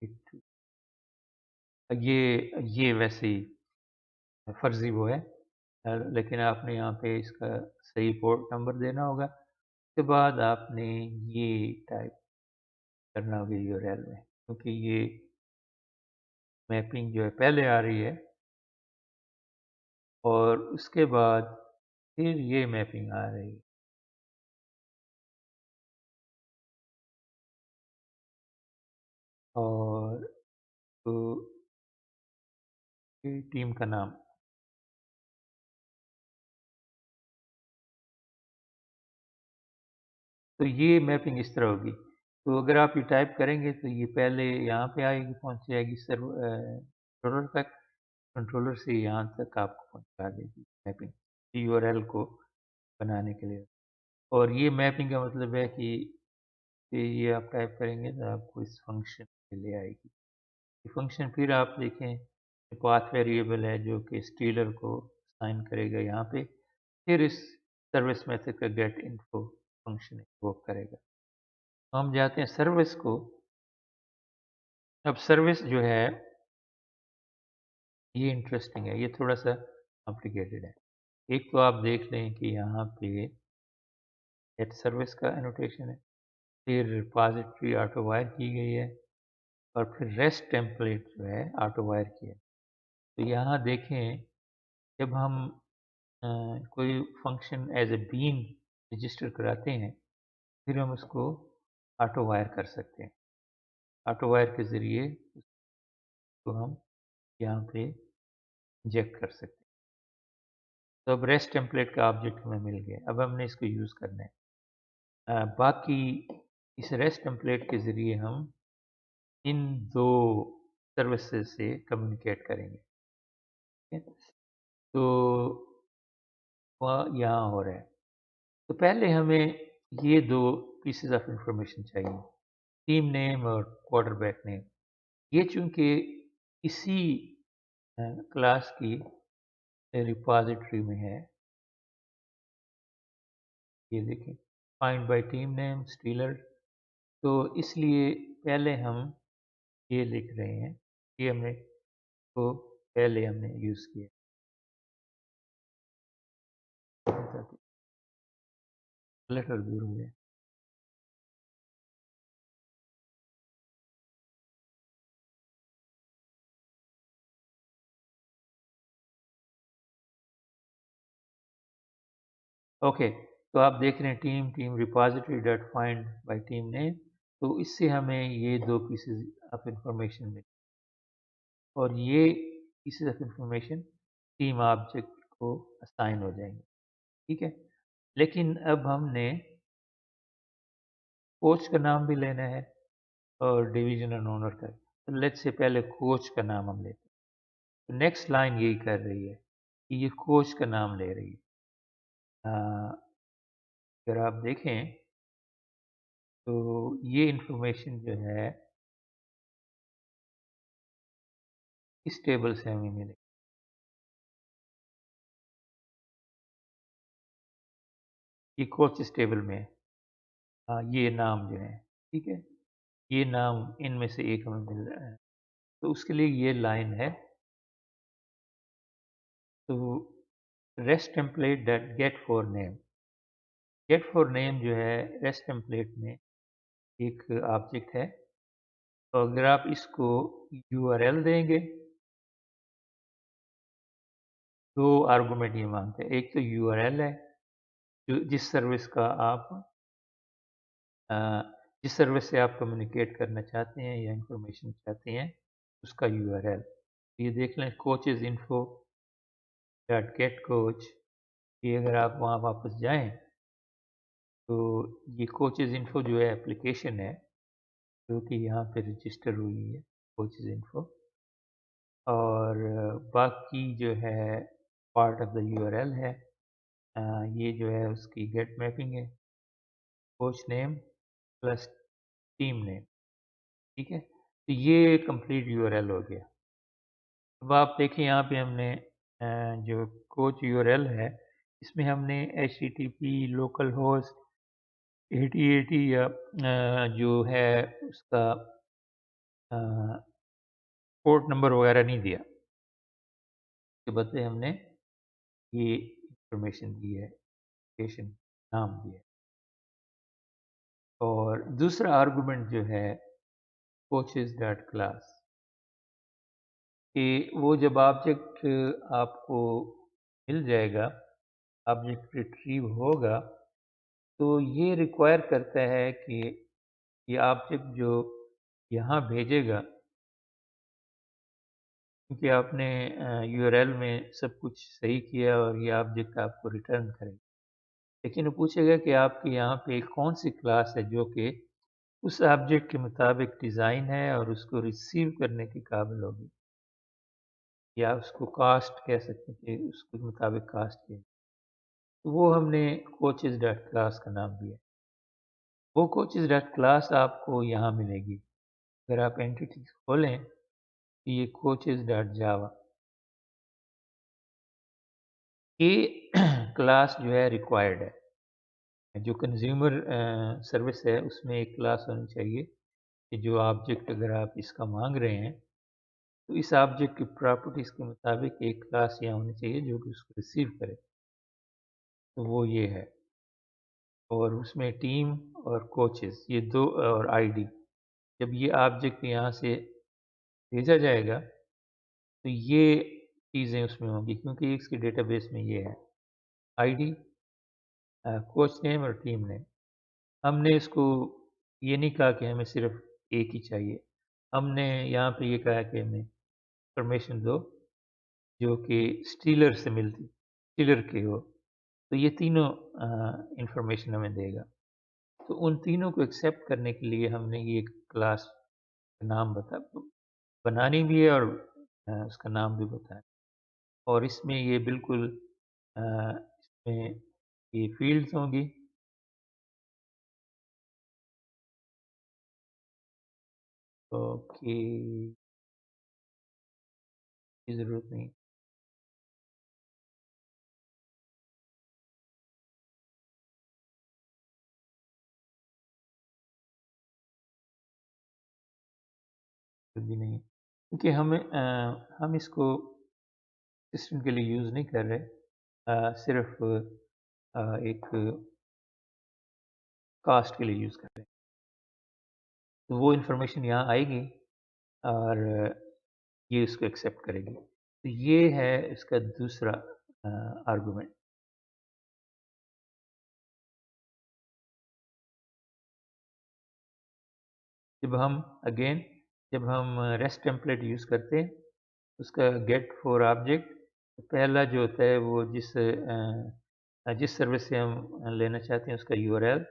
एक ये वैसे ही फर्जी वो है, लेकिन आपने यहाँ पे इसका सही पोर्ट नंबर देना होगा। उसके बाद आपने ये टाइप करना होगा यूआरएल में, क्योंकि ये मैपिंग जो है पहले आ रही है और उसके बाद फिर ये मैपिंग आ रही है। और तो ये टीम का नाम, तो ये मैपिंग इस तरह होगी। तो अगर आप ये टाइप करेंगे तो ये पहले यहाँ पे आएगी, पहुँच जाएगी कंट्रोलर तक, कंट्रोलर से यहाँ तक आपको पहुँचा देगी मैपिंग यूआरएल को बनाने के लिए। और ये मैपिंग का मतलब है कि ये आप टाइप करेंगे तो आपको इस फंक्शन पे ले आएगी। ये फंक्शन फिर आप देखें पाथ वेरिएबल है जो कि स्टीलर को साइन करेगा यहाँ पे, फिर इस सर्विस मेथड का गेट इन्फो फंक्शन इन्वोक करेगा। हम जाते हैं सर्विस को। अब सर्विस जो है ये इंटरेस्टिंग है, ये थोड़ा सा कॉम्प्लिकेटेड है। एक तो आप देख लें कि यहाँ पे गेट सर्विस का एनोटेशन है, फिर रिपॉजिटरी ऑटो वायर की गई है, और फिर रेस्ट टेम्पलेट जो है ऑटो वायर की है। तो यहाँ देखें, जब हम कोई function as a bean register कराते हैं, फिर हम उसको ऑटो वायर कर सकते हैं। ऑटो वायर के ज़रिए उसको हम यहाँ पे इंजेक्ट कर सकते हैं। तो अब रेस्ट टेम्पलेट का ऑब्जेक्ट हमें मिल गया, अब हमने इसको यूज़ करना है। बाकी इस रेस्ट टेम्पलेट के ज़रिए हम इन दो सर्विसेज से कम्युनिकेट करेंगे, ठीक है? तो वह यहाँ हो रहा है। तो पहले हमें ये दो पीसेस ऑफ इंफॉर्मेशन चाहिए, टीम नेम और क्वार्टरबैक नेम। ये चूंकि इसी क्लास की रिपॉजिटरी में है, ये देखें find by team name stealer, तो इसलिए पहले हम ये लिख रहे हैं, ये हमने को पहले हमने यूज़ किया। लेटर दूर हो गया। ओके, तो आप देख रहे हैं team repository dot find by team name, तो इससे हमें ये दो पीसेस ऑफ इंफॉर्मेशन मिले, और ये pieces of information team object को असाइन हो जाएंगे, ठीक है। लेकिन अब हमने कोच का नाम भी लेना है और डिवीजन एंड ओनर का। तो लेट्स से पहले कोच का नाम हम लेते हैं। तो नेक्स्ट लाइन यही कर रही है कि ये कोच का नाम ले रही है। अगर आप देखें तो ये इंफॉर्मेशन जो है इस टेबल से हमें मिलेगी। ये कोच इस टेबल में है। ये नाम जो है, ठीक है, ये नाम इनमें से एक हमें मिल रहा है, तो उसके लिए ये लाइन है। तो rest template that get for name, get for name जो है रेस्ट टेम्पलेट में एक ऑब्जेक्ट है। तो अगर आप इसको यूआरएल देंगे, दो आर्गुमेंट ये मांगते हैं। एक तो यूआरएल है जो जिस सर्विस का आप अ, जिस सर्विस से आप कम्युनिकेट करना चाहते हैं या इंफॉर्मेशन चाहते हैं, उसका URL। ये देख लें coaches info .get coach, ये अगर आप वहाँ वापस जाएं तो ये coaches info जो है एप्लीकेशन है जो कि यहाँ पे रजिस्टर हुई है coaches info, और बाकी जो है पार्ट ऑफ द URL है। ये जो है उसकी गेट मैपिंग है, coach name plus team name, ठीक है। तो ये कंप्लीट URL हो गया। अब आप देखिए यहाँ पे हमने जो कोच URL है इसमें हमने HTTP लोकल होस्ट 8080 या जो है उसका पोर्ट नंबर वगैरह नहीं दिया, इसके बदले हमने ये इंफॉर्मेशन दी है, लोकेशन नाम दिया है। और दूसरा आर्गुमेंट जो है कोचेस डॉट क्लास, कि वो जब ऑब्जेक्ट आपको मिल जाएगा, ऑब्जेक्ट रिट्रीव होगा, तो ये रिक्वायर करता है कि ये ऑब्जेक्ट जो यहाँ भेजेगा, क्योंकि आपने URL में सब कुछ सही किया और ये ऑब्जेक्ट आपको रिटर्न करेगा, लेकिन वो पूछेगा कि आपके यहाँ पे कौन सी क्लास है जो कि उस ऑब्जेक्ट के मुताबिक डिज़ाइन है और उसको रिसीव करने के काबिल होगी, या उसको कास्ट कह सकते हैं कि उसके मुताबिक कास्ट किया। तो वो हमने कोचेस डॉट क्लास का नाम दिया। वो कोचेस डॉट क्लास आपको यहाँ मिलेगी। अगर आप एंटिटी खोलें तो ये कोचेस डॉट जावा, ये क्लास जो है रिक्वायर्ड है। जो कंज्यूमर सर्विस है उसमें एक क्लास होनी चाहिए कि जो ऑब्जेक्ट अगर आप इसका मांग रहे हैं तो इस ऑब्जेक्ट की प्रॉपर्टीज के मुताबिक एक क्लास यहाँ होनी चाहिए जो कि उसको रिसीव करे। तो वो ये है, और उसमें टीम और कोचेस ये दो, और आईडी। जब ये ऑब्जेक्ट यहाँ से भेजा जाएगा तो ये चीज़ें उसमें होंगी, क्योंकि इसके डेटाबेस में ये है आईडी, कोच नेम और टीम नेम। हमने इसको ये नहीं कहा कि हमें सिर्फ एक ही चाहिए, हमने यहाँ पे ये कहा कि हमें इंफॉर्मेशन दो जो कि स्टीलर से मिलती, स्टीलर के हो, तो ये तीनों इंफॉर्मेशन हमें देगा। तो उन तीनों को एक्सेप्ट करने के लिए हमने ये क्लास का नाम बनानी भी है और उसका नाम भी बताया। और इसमें ये बिल्कुल इसमें ये फील्ड्स होंगी, ओके, की ज़रूरत नहीं। भी नहीं, क्योंकि हम इसको सिस्टम के लिए यूज़ नहीं कर रहे, सिर्फ एक कास्ट के लिए यूज़ कर रहे हैं। तो वो इन्फॉर्मेशन यहाँ आएगी और ये इसको एक्सेप्ट करेगी। तो ये है इसका दूसरा आर्गुमेंट। जब हम रेस्ट टेम्पलेट यूज़ करते हैं, उसका गेट फॉर ऑब्जेक्ट पहला जो होता है वो जिस सर्विस से हम लेना चाहते हैं उसका URL,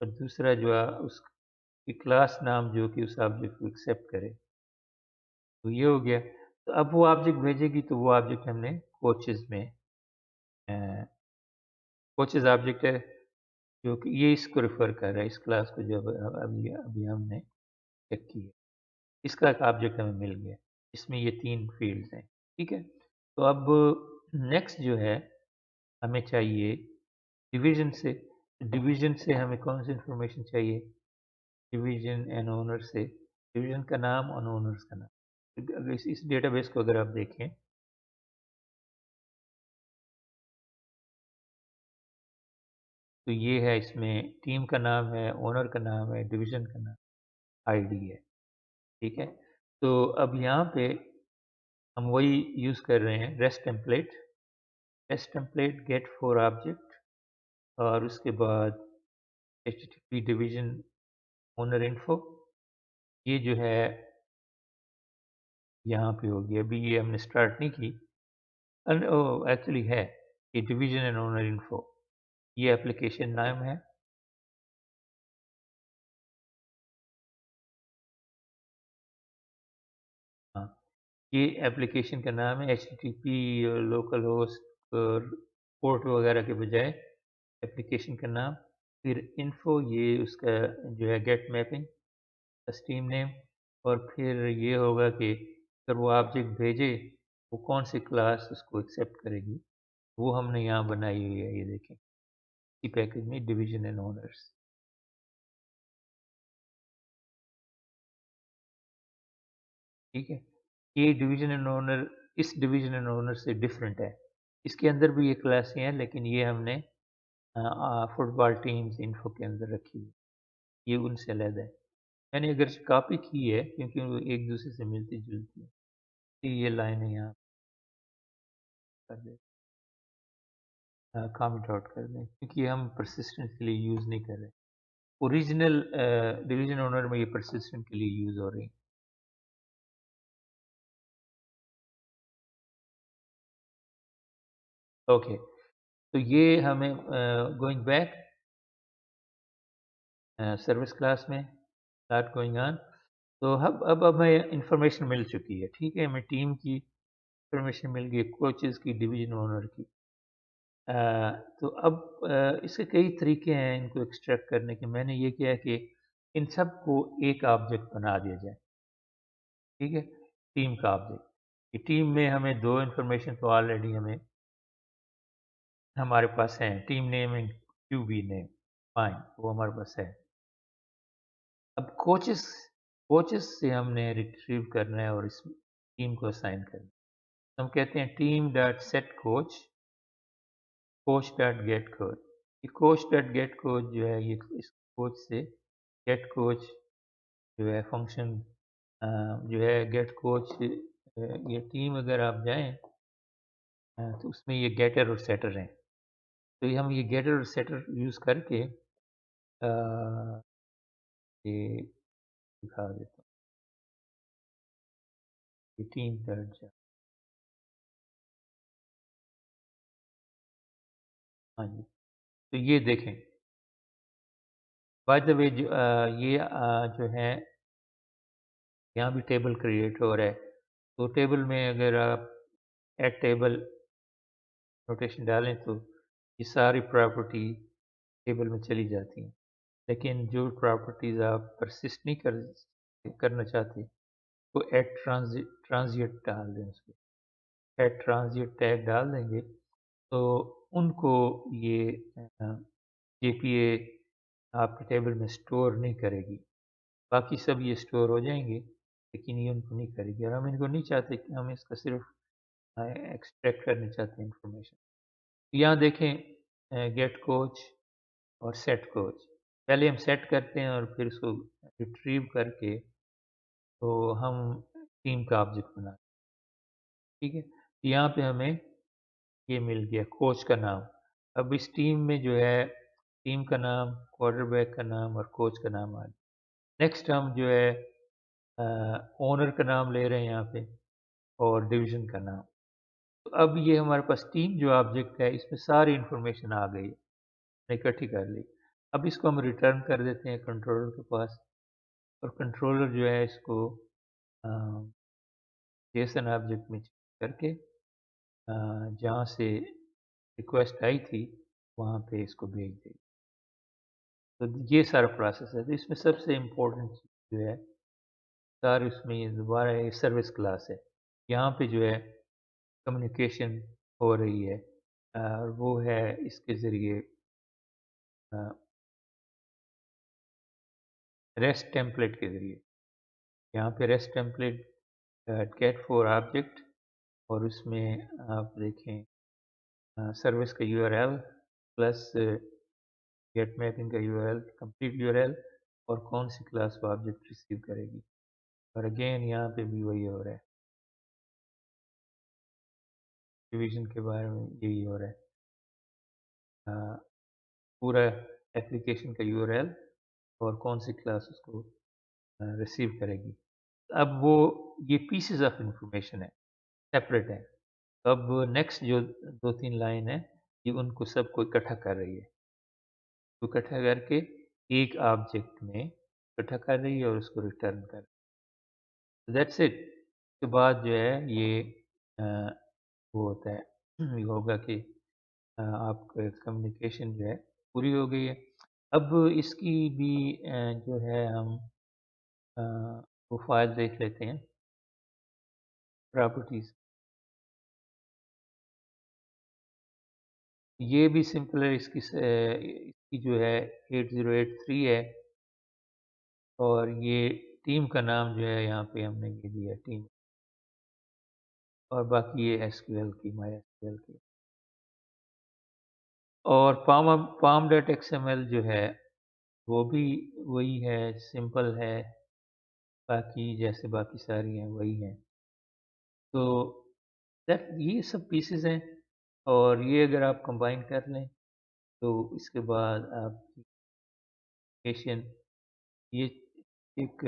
और दूसरा जो है उसकी क्लास नाम जो कि उस ऑब्जेक्ट को एक्सेप्ट करे। तो ये हो गया। तो अब वो ऑब्जेक्ट भेजेगी तो वो ऑब्जेक्ट हमने कोचेस में, कोचेस ऑब्जेक्ट है जो कि ये इसको रेफर कर रहा है, इस क्लास को जो अभी अभी हमने चेक की है, इसका एक ऑब्जेक्ट हमें मिल गया। इसमें ये 3 फील्ड्स हैं, ठीक है। तो अब नेक्स्ट जो है हमें चाहिए डिवीजन से। डिवीजन से हमें कौन सी इंफॉर्मेशन चाहिए? डिवीजन एंड ओनर से डिवीजन का नाम और ओनर्स का नाम। अगर इस डेटाबेस को अगर आप देखें तो ये है, इसमें टीम का नाम है, ओनर का नाम है, डिवीजन का नाम, आईडी है, ठीक है। तो अब यहाँ पे हम वही यूज़ कर रहे हैं, rest template get for object, और उसके बाद HTTP डिवीजन, ओनर इन्फो, ये जो है यहाँ पे होगी। अभी ये हमने स्टार्ट नहीं की, एक्चुअली है ये डिवीजन एंड ओनर इन्फो, ये एप्लीकेशन नाम है। हाँ, ये एप्लीकेशन का नाम है HTTP लोकल होस्ट और पोर्ट वगैरह के बजाय एप्लीकेशन का नाम। फिर इन्फो ये उसका जो है गेट मैपिंग स्टीम नेम, और फिर ये होगा कि अगर वो ऑब्जेक्ट भेजे वो कौन सी क्लास उसको एक्सेप्ट करेगी, वो हमने यहाँ बनाई हुई है। ये देखें इसी पैकेज में डिवीजन एंड ओनर्स। ठीक है, ये डिवीजन एंड ओनर इस डिवीजन एंड ओनर से डिफरेंट है। इसके अंदर भी ये क्लासें हैं, लेकिन ये हमने फुटबॉल टीम्स इन्फो के अंदर रखी है, ये उनसे अलग है। मैंने अगर कॉपी की है क्योंकि वो एक दूसरे से मिलती जुलती है, तो ये लाइनें यहाँ कर दे, कमेंट आउट कर दें, क्योंकि हम परसिस्टेंट के लिए यूज़ नहीं कर रहे। ओरिजिनल डिवीजन ओनर में ये परसिस्टेंट के लिए यूज़ हो रही है। ओके, तो ये हमें गोइंग बैक सर्विस क्लास में स्टार्ट गोइंग ऑन। तो अब हमें इंफॉर्मेशन मिल चुकी है। ठीक है, हमें टीम की इंफॉर्मेशन मिल गई, कोचेज़ की, डिवीजन ओनर की। अ, तो अब इसके कई तरीके हैं इनको एक्सट्रैक्ट करने के। मैंने ये किया कि इन सबको एक ऑब्जेक्ट बना दिया जाए। ठीक है, टीम का ऑब्जेक्ट, कि टीम में हमें दो इंफॉर्मेशन तो ऑलरेडी हमारे पास है, team name and QB name, fine, वो हमारे पास है। अब कोचेस कोचेस से हमने रिट्रीव करना है और इस टीम को असाइन करना है। हम कहते हैं team dot set coach, coach dot gate coach. ये कोच डॉट गेट कोच जो है, ये इस कोच से गेट कोच जो है फंक्शन जो है गेट कोच, ये टीम अगर आप जाएं तो उसमें ये गेटर और सेटर हैं। तो ये हम ये गेटर और सेटर यूज़ करके ये दिखा देता हूँ, ये टीम डॉट, हाँ जी, तो ये देखें, बाय द वे ये जो है यहाँ भी टेबल क्रिएट हो रहा है। तो टेबल में अगर आप एड टेबल नोटेशन डालें तो ये सारी प्रॉपर्टी टेबल में चली जाती हैं। लेकिन जो प्रॉपर्टीज़ आप परसिस्ट नहीं करना चाहते, तो एड ट्रांजिट डाल दें उसको, एड ट्रांजिट टैग डाल देंगे तो उनको ये JPA आपके टेबल में स्टोर नहीं करेगी। बाकी सब ये स्टोर हो जाएंगे, लेकिन ये उनको नहीं करेगी। और हम इनको नहीं चाहते, कि हम इसका सिर्फ एक्सट्रैक्ट करना चाहते हैं इंफॉर्मेशन। यहाँ देखें गेट कोच और सेट कोच, पहले हम सेट करते हैं और फिर इसको रिट्रीव करके तो हम टीम का ऑब्जेक्ट बनाते हैं। ठीक है, तो यहाँ पे हमें ये मिल गया कोच का नाम। अब इस टीम में जो है टीम का नाम, क्वार्टरबैक का नाम और कोच का नाम आ गया। नेक्स्ट हम जो है ओनर का नाम ले रहे हैं यहाँ पे, और डिवीजन का नाम। तो अब ये हमारे पास टीम जो ऑब्जेक्ट है, इसमें सारी इंफॉर्मेशन आ गई, इकट्ठी कर ली। अब इसको हम रिटर्न कर देते हैं कंट्रोलर के पास, और कंट्रोलर जो है इसको जेसन ऑब्जेक्ट में करके जहाँ से रिक्वेस्ट आई थी वहाँ पे इसको भेज देगी। तो ये सारा प्रोसेस है। तो इसमें सबसे इम्पोर्टेंट जो है, सारे उसमें दोबारा ये सर्विस क्लास है। यहाँ पे जो है कम्युनिकेशन हो रही है, और वो है इसके ज़रिए रेस्ट टेम्पलेट के ज़रिए। यहाँ पे rest template get for object, और उसमें आप देखें सर्विस का URL प्लस गेट मैपिंग का URL, कंप्लीट URL, और कौन सी क्लास वो ऑब्जेक्ट रिसीव करेगी। और अगेन यहाँ पे भी वही हो रहा है, डिवीजन के बारे में यही हो रहा है। पूरा एप्लीकेशन का URL और कौन सी क्लास उसको रिसीव करेगी। अब वो ये पीसेस ऑफ इंफॉर्मेशन है, सेपरेट है। अब नेक्स्ट जो 2-3 लाइन है, ये उनको सबको इकट्ठा कर रही है। तो इकट्ठा करके एक ऑब्जेक्ट में इकट्ठा कर रही है और उसको रिटर्न कर, दैट्स इट। उसके बाद जो है ये अ, वो होता है ये होगा कि आपका कम्युनिकेशन जो है पूरी हो गई है। अब इसकी भी जो है हम अ, वो फाइल देख लेते हैं, प्रॉपर्टीज। ये भी सिंपल है, इसकी जो है 8083 है, और ये टीम का नाम जो है यहाँ पे हमने ये दिया टीम, और बाकी ये एसक्यूएल की, माई एसक्यूएल की। और पाम डॉट एक्सएमएल जो है वो भी वही है, सिंपल है, बाकी जैसे बाकी सारी हैं वही हैं। तो दैट ये सब पीसेस हैं, और ये अगर आप कंबाइन कर लें तो इसके बाद आप एशियन, ये एक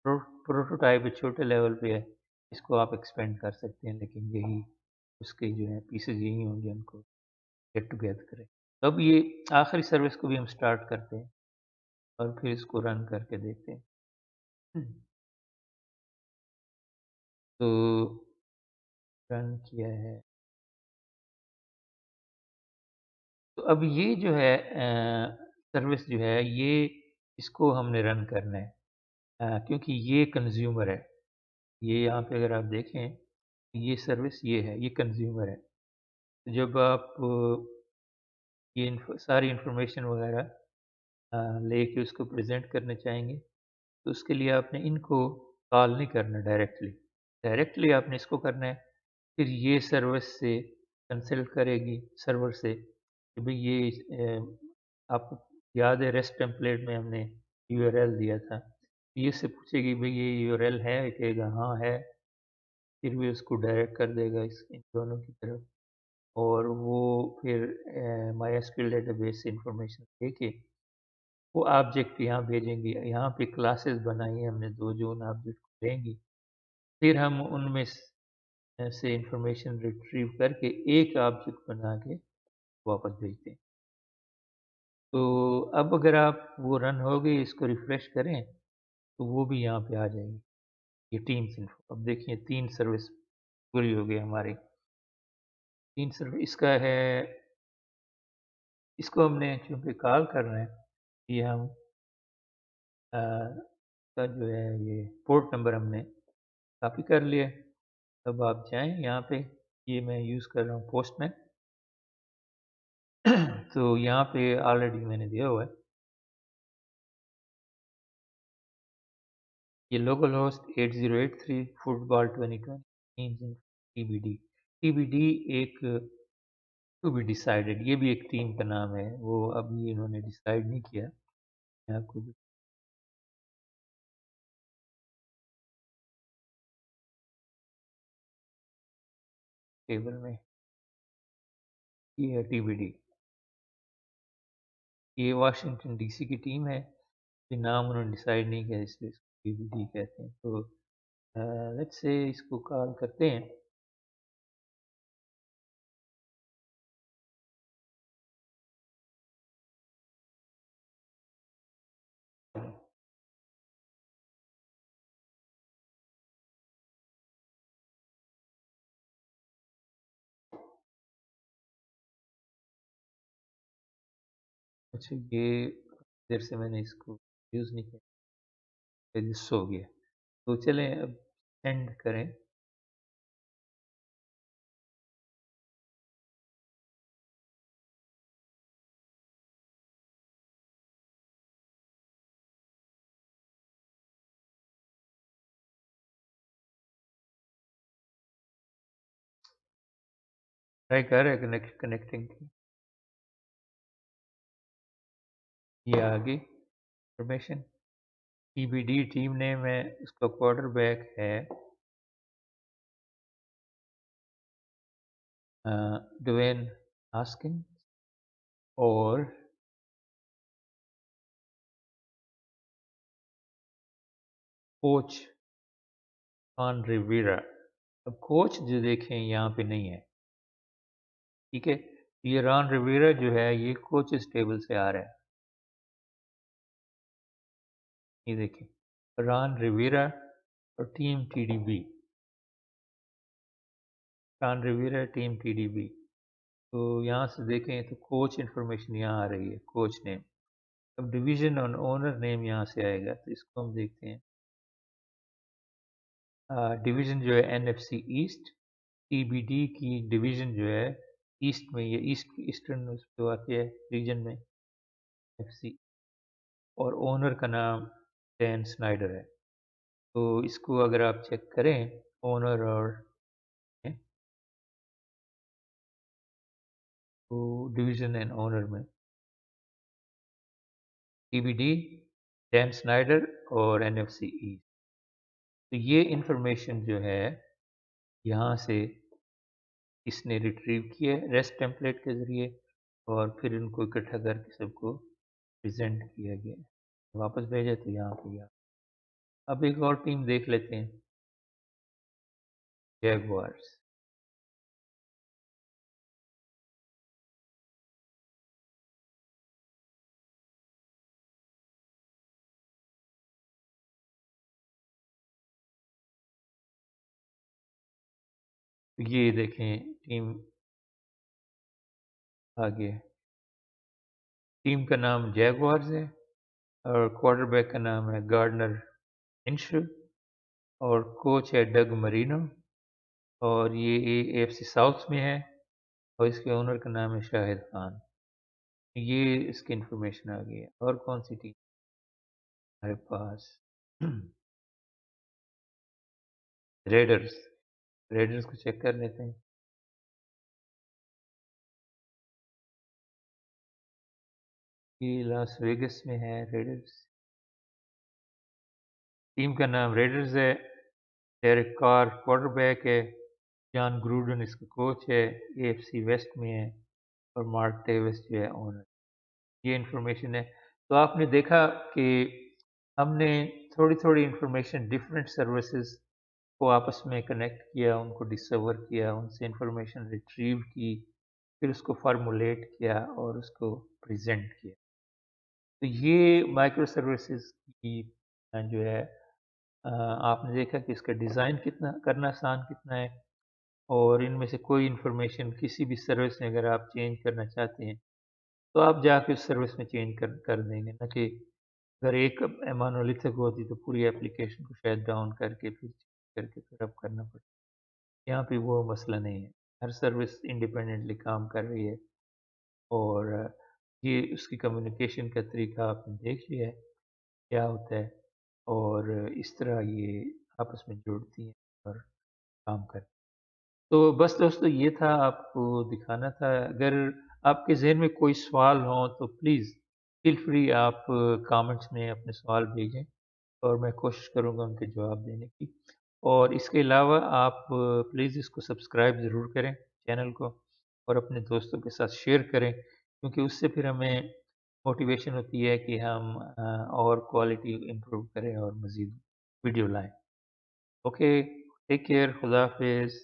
प्रोटोटाइप है, छोटे लेवल पे है, इसको आप एक्सपेंड कर सकते हैं, लेकिन यही उसके जो है पीसेस यही होंगे, उनको गेट टुगेदर करें। तो अब ये आखिरी सर्विस को भी हम स्टार्ट करते हैं और फिर इसको रन करके देखते हैं। तो रन किया है, तो अब ये जो है सर्विस जो है ये, इसको हमने रन करना है, क्योंकि ये कंज्यूमर है। ये यहाँ पे अगर आप देखें, ये सर्विस ये है, ये कंज्यूमर है। जब आप ये सारी इंफॉर्मेशन वगैरह लेके उसको प्रेजेंट करने चाहेंगे, तो उसके लिए आपने इनको कॉल नहीं करना डायरेक्टली, डायरेक्टली आपने इसको करना है। फिर ये सर्विस से कंसल्ट करेगी, सर्वर से, कि भाई ये आपको याद है रेस्ट टेम्पलेट में हमने यूआरएल दिया था, ये से पूछेगी भाई ये यूआरएल है, कहेगा हाँ है, फिर भी उसको डायरेक्ट कर देगा इन दोनों की तरफ, और वो फिर माई एसक्यूएल डेटाबेस से इंफॉर्मेशन लेके वो ऑब्जेक्ट यहाँ भेजेंगे। यहाँ पे क्लासेस बनाई है हमने दो, जो उन ऑब्जेक्ट को लेंगी, फिर हम उनमें से इंफॉर्मेशन रिट्रीव करके एक ऑब्जेक्ट बना के वापस भेजते हैं। तो अब अगर आप वो रन हो गई, इसको रिफ्रेश करें, तो वो भी यहाँ पे आ जाएगी, ये टीम्स इन्फो। अब देखिए 3 सर्विस पूरी हो गई हमारी। 3 सर्विस इसका है, इसको हमने चूँकि कॉल कर रहे हैं, ये हम का जो है ये पोर्ट नंबर हमने कॉपी कर लिया। अब आप जाएँ यहाँ पे, ये मैं यूज़ कर रहा हूँ पोस्टमैन। तो यहाँ पे ऑलरेडी मैंने दिया हुआ है, ये local host 8083 football 2020 engine TBD. TBD एक टू बी डिसाइडेड, ये भी एक टीम का नाम है, वो अभी इन्होंने डिसाइड नहीं किया। मैं आपको टेबल में, ये है टीबीडी, ये वाशिंगटन डीसी की टीम है, ये नाम उन्होंने डिसाइड नहीं किया, इसलिए इसको टीबीडी कहते हैं। तो लेट्स से इसको कॉल करते हैं। अच्छा, ये देर से मैंने इसको यूज़ नहीं किया, रजिस्टर हो गया। तो चलें अब सेंड करें। ट्राई कर रहे हैं कनेक्टिंग की, ये आ गई इंफॉर्मेशन। टीबीडी टीम नेम है, उसका क्वार्टर बैक है ड्वेन हास्किन, और कोच रॉन रिवेरा। अब कोच जो देखें यहाँ पे नहीं है, ठीक है। ये रॉन रिवेरा जो है ये कोचेस टेबल से आ रहा है, ये देखें रॉन रिवेरा और team TDB, Ron Rivera team TDB. तो यहाँ से देखें तो कोच इन्फॉर्मेशन यहाँ आ रही है, कोच नेम। अब डिवीजन और ओनर नेम यहाँ से आएगा, तो इसको हम देखते हैं। डिवीजन जो है एनएफसी ईस्ट, टीबीडी की डिवीजन जो है ईस्ट में, ये ईस्टर्न उस पे आती है रीजन में एफसी, और ओनर का नाम डैन स्नाइडर है। तो इसको अगर आप चेक करें ओनर और तो डिवीजन एंड ओनर में टीबीडी, डैन स्नाइडर और एनएफसी ईस्ट। तो ये इंफॉर्मेशन जो है यहाँ से इसने रिट्रीव किया है रेस्ट टेम्पलेट के ज़रिए, और फिर इनको इकट्ठा करके सबको प्रेजेंट किया गया, वापस भेजा तो यहाँ पे गया। अब एक और टीम देख लेते हैं, जैगवार्स। ये देखें टीम आगे, टीम का नाम जैगवार्स है और क्वार्टरबैक का नाम है गार्डनर मिंशू और कोच है डग मरीनो, और ये एएफसी साउथ में है और इसके ओनर का नाम है शाहिद खान। ये इसकी इंफॉर्मेशन आ गई है। और कौन सी टीम हमारे पास? रेडर्स, रेडर्स को चेक कर लेते हैं। ये लास वेगस में है रेडर्स, टीम का नाम रेडर्स है। डेरेक कार क्वार्टरबैक है, जॉन ग्रूडन इसका कोच है, एएफसी वेस्ट में है, और मार्क टेविस जो है ओनर। ये इन्फॉर्मेशन है। तो आपने देखा कि हमने थोड़ी थोड़ी इन्फॉर्मेशन डिफरेंट सर्विसेज को आपस में कनेक्ट किया, उनको डिस्कवर किया, उनसे इन्फॉर्मेशन रिट्रीव की, फिर उसको फार्मूलेट किया और उसको प्रेजेंट किया। तो ये माइक्रो सर्विसेज की जो है आपने देखा कि इसका डिज़ाइन कितना करना आसान कितना है, और इनमें से कोई इन्फॉर्मेशन किसी भी सर्विस में अगर आप चेंज करना चाहते हैं तो आप जाके उस सर्विस में चेंज कर देंगे, ना कि अगर एक मोनोलिथिक होती तो पूरी एप्लीकेशन को शायद डाउन करके फिर करके फिर अब करना पड़ता। यहाँ पे वो मसला नहीं है, हर सर्विस इंडिपेंडेंटली काम कर रही है, और ये उसकी कम्युनिकेशन का तरीका आपने देख लिया है क्या होता है, और इस तरह ये आपस में जुड़ती हैं और काम करती हैं। तो बस दोस्तों ये था, आपको दिखाना था। अगर आपके ज़हन में कोई सवाल हो तो प्लीज़ फील फ्री, आप कमेंट्स में अपने सवाल भेजें और मैं कोशिश करूँगा उनके जवाब देने की। और इसके अलावा आप प्लीज़ इसको सब्सक्राइब ज़रूर करें चैनल को, और अपने दोस्तों के साथ शेयर करें, क्योंकि उससे फिर हमें मोटिवेशन होती है कि हम और क्वालिटी इम्प्रूव करें और मज़ीद वीडियो लाएँ। ओके, टेक केयर, खुदा हाफिज़।